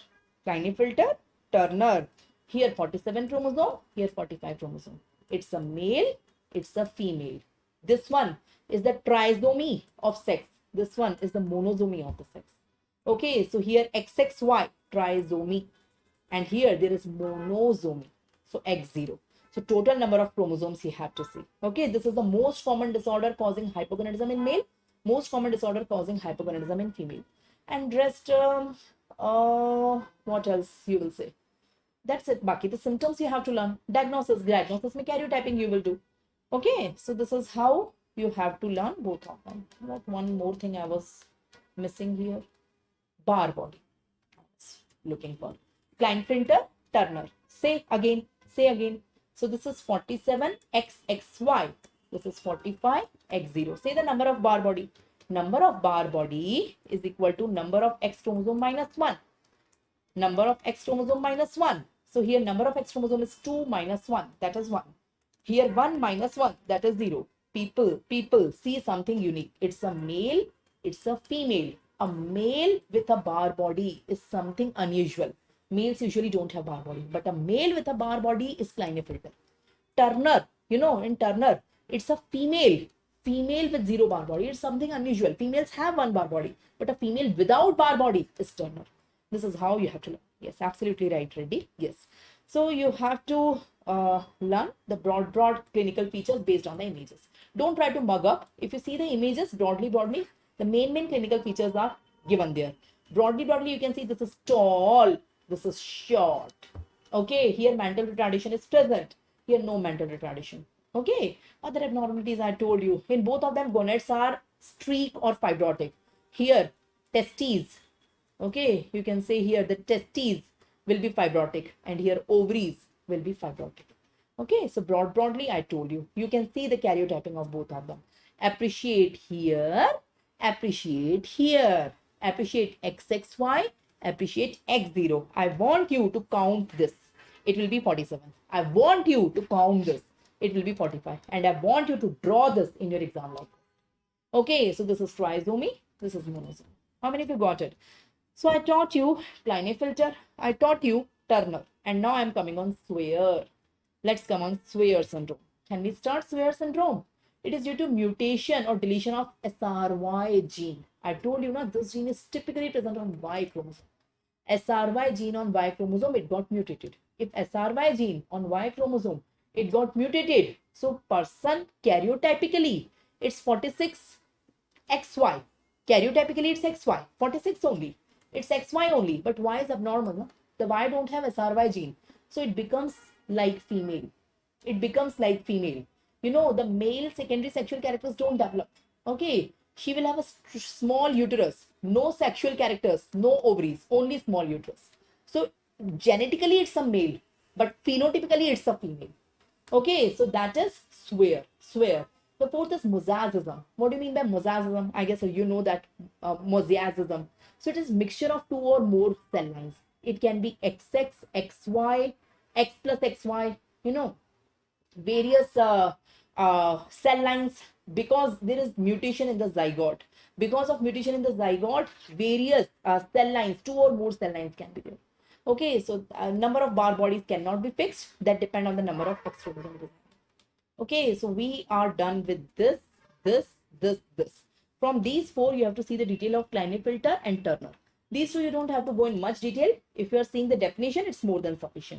Speaker 1: Klinefelter, Turner. Here 47 chromosome, here 45 chromosome. It's a male, it's a female. This one is the trisomy of sex. This one is the monosomy of the sex. Okay, so here XXY, trisomy. And here there is monosomy. So X0. So total number of chromosomes you have to see. Okay, this is the most common disorder causing hypogonadism in male. Most common disorder causing hypogonadism in female. And rest, what else you will say? That's it. Baki, the symptoms you have to learn. Diagnosis में karyotyping you will do. Okay, so this is how you have to learn both of them. What one more thing I was missing here? Bar body. Looking for. Klinefelter, Turner. Say again. So this is 47 XXY. This is 45 X0. Say the number of bar body. Number of bar body is equal to number of X chromosome minus 1. Number of X chromosome minus 1. So here number of X chromosome is 2 minus 1. That is 1. Here 1 minus 1. That is 0. People see something unique. It's a male. It's a female. A male with a bar body is something unusual. Males usually don't have bar body. But a male with a bar body is Klinefelter. Turner. You know, in Turner, it's a female. Female with 0 bar body. It's something unusual. Females have 1 bar body. But a female without bar body is Turner. This is how you have to learn. Yes, absolutely right, Reddy. Yes. So you have to learn the broad clinical features based on the images. Don't try to mug up. If you see the images broadly, the main clinical features are given there. Broadly, you can see this is tall. This is short. Okay, here mental retardation is present. Here no mental retardation. Okay, other abnormalities I told you. In both of them, gonads are streak or fibrotic. Here, testes. Okay, you can say here the testes will be fibrotic and here ovaries will be fibrotic. Okay, so broadly I told you. You can see the karyotyping of both of them. Appreciate here, appreciate here. Appreciate XXY, appreciate X0. I want you to count this. It will be 47. I want you to count this. It will be 45. And I want you to draw this in your exam like this. Okay, so this is trisomy. This is monosomy. How many of you got it? So I taught you Klinefelter, I taught you Turner, and now I'm coming on Swyer. Let's come on Swyer syndrome. Can we start Swyer syndrome? It is due to mutation or deletion of SRY gene. I told you now this gene is typically present on Y chromosome. SRY gene on Y chromosome, it got mutated. If SRY gene on Y chromosome, it got mutated. So person karyotypically, it's 46 XY. Karyotypically, it's XY. 46 only. It's XY only. But Y is abnormal. No? The Y don't have SRY gene. So it becomes like female. It becomes like female. You know, the male secondary sexual characters don't develop. Okay. She will have a small uterus. No sexual characters. No ovaries. Only small uterus. So genetically, it's a male. But phenotypically, it's a female. Okay, so that is Swyer. Swyer. The fourth is mosaicism. What do you mean by mosaicism? I guess you know that mosaicism. So it is mixture of two or more cell lines. It can be XX, XY, X plus XY, you know, various cell lines, because there is mutation in the zygote. Because of mutation in the zygote, various cell lines, two or more cell lines can be there. Okay, so number of Barr bodies cannot be fixed. That depend on the number of X chromosomes. Okay, so we are done with this. From these four, you have to see the detail of Klinefelter and Turner. These two, you don't have to go in much detail. If you are seeing the definition, it's more than sufficient.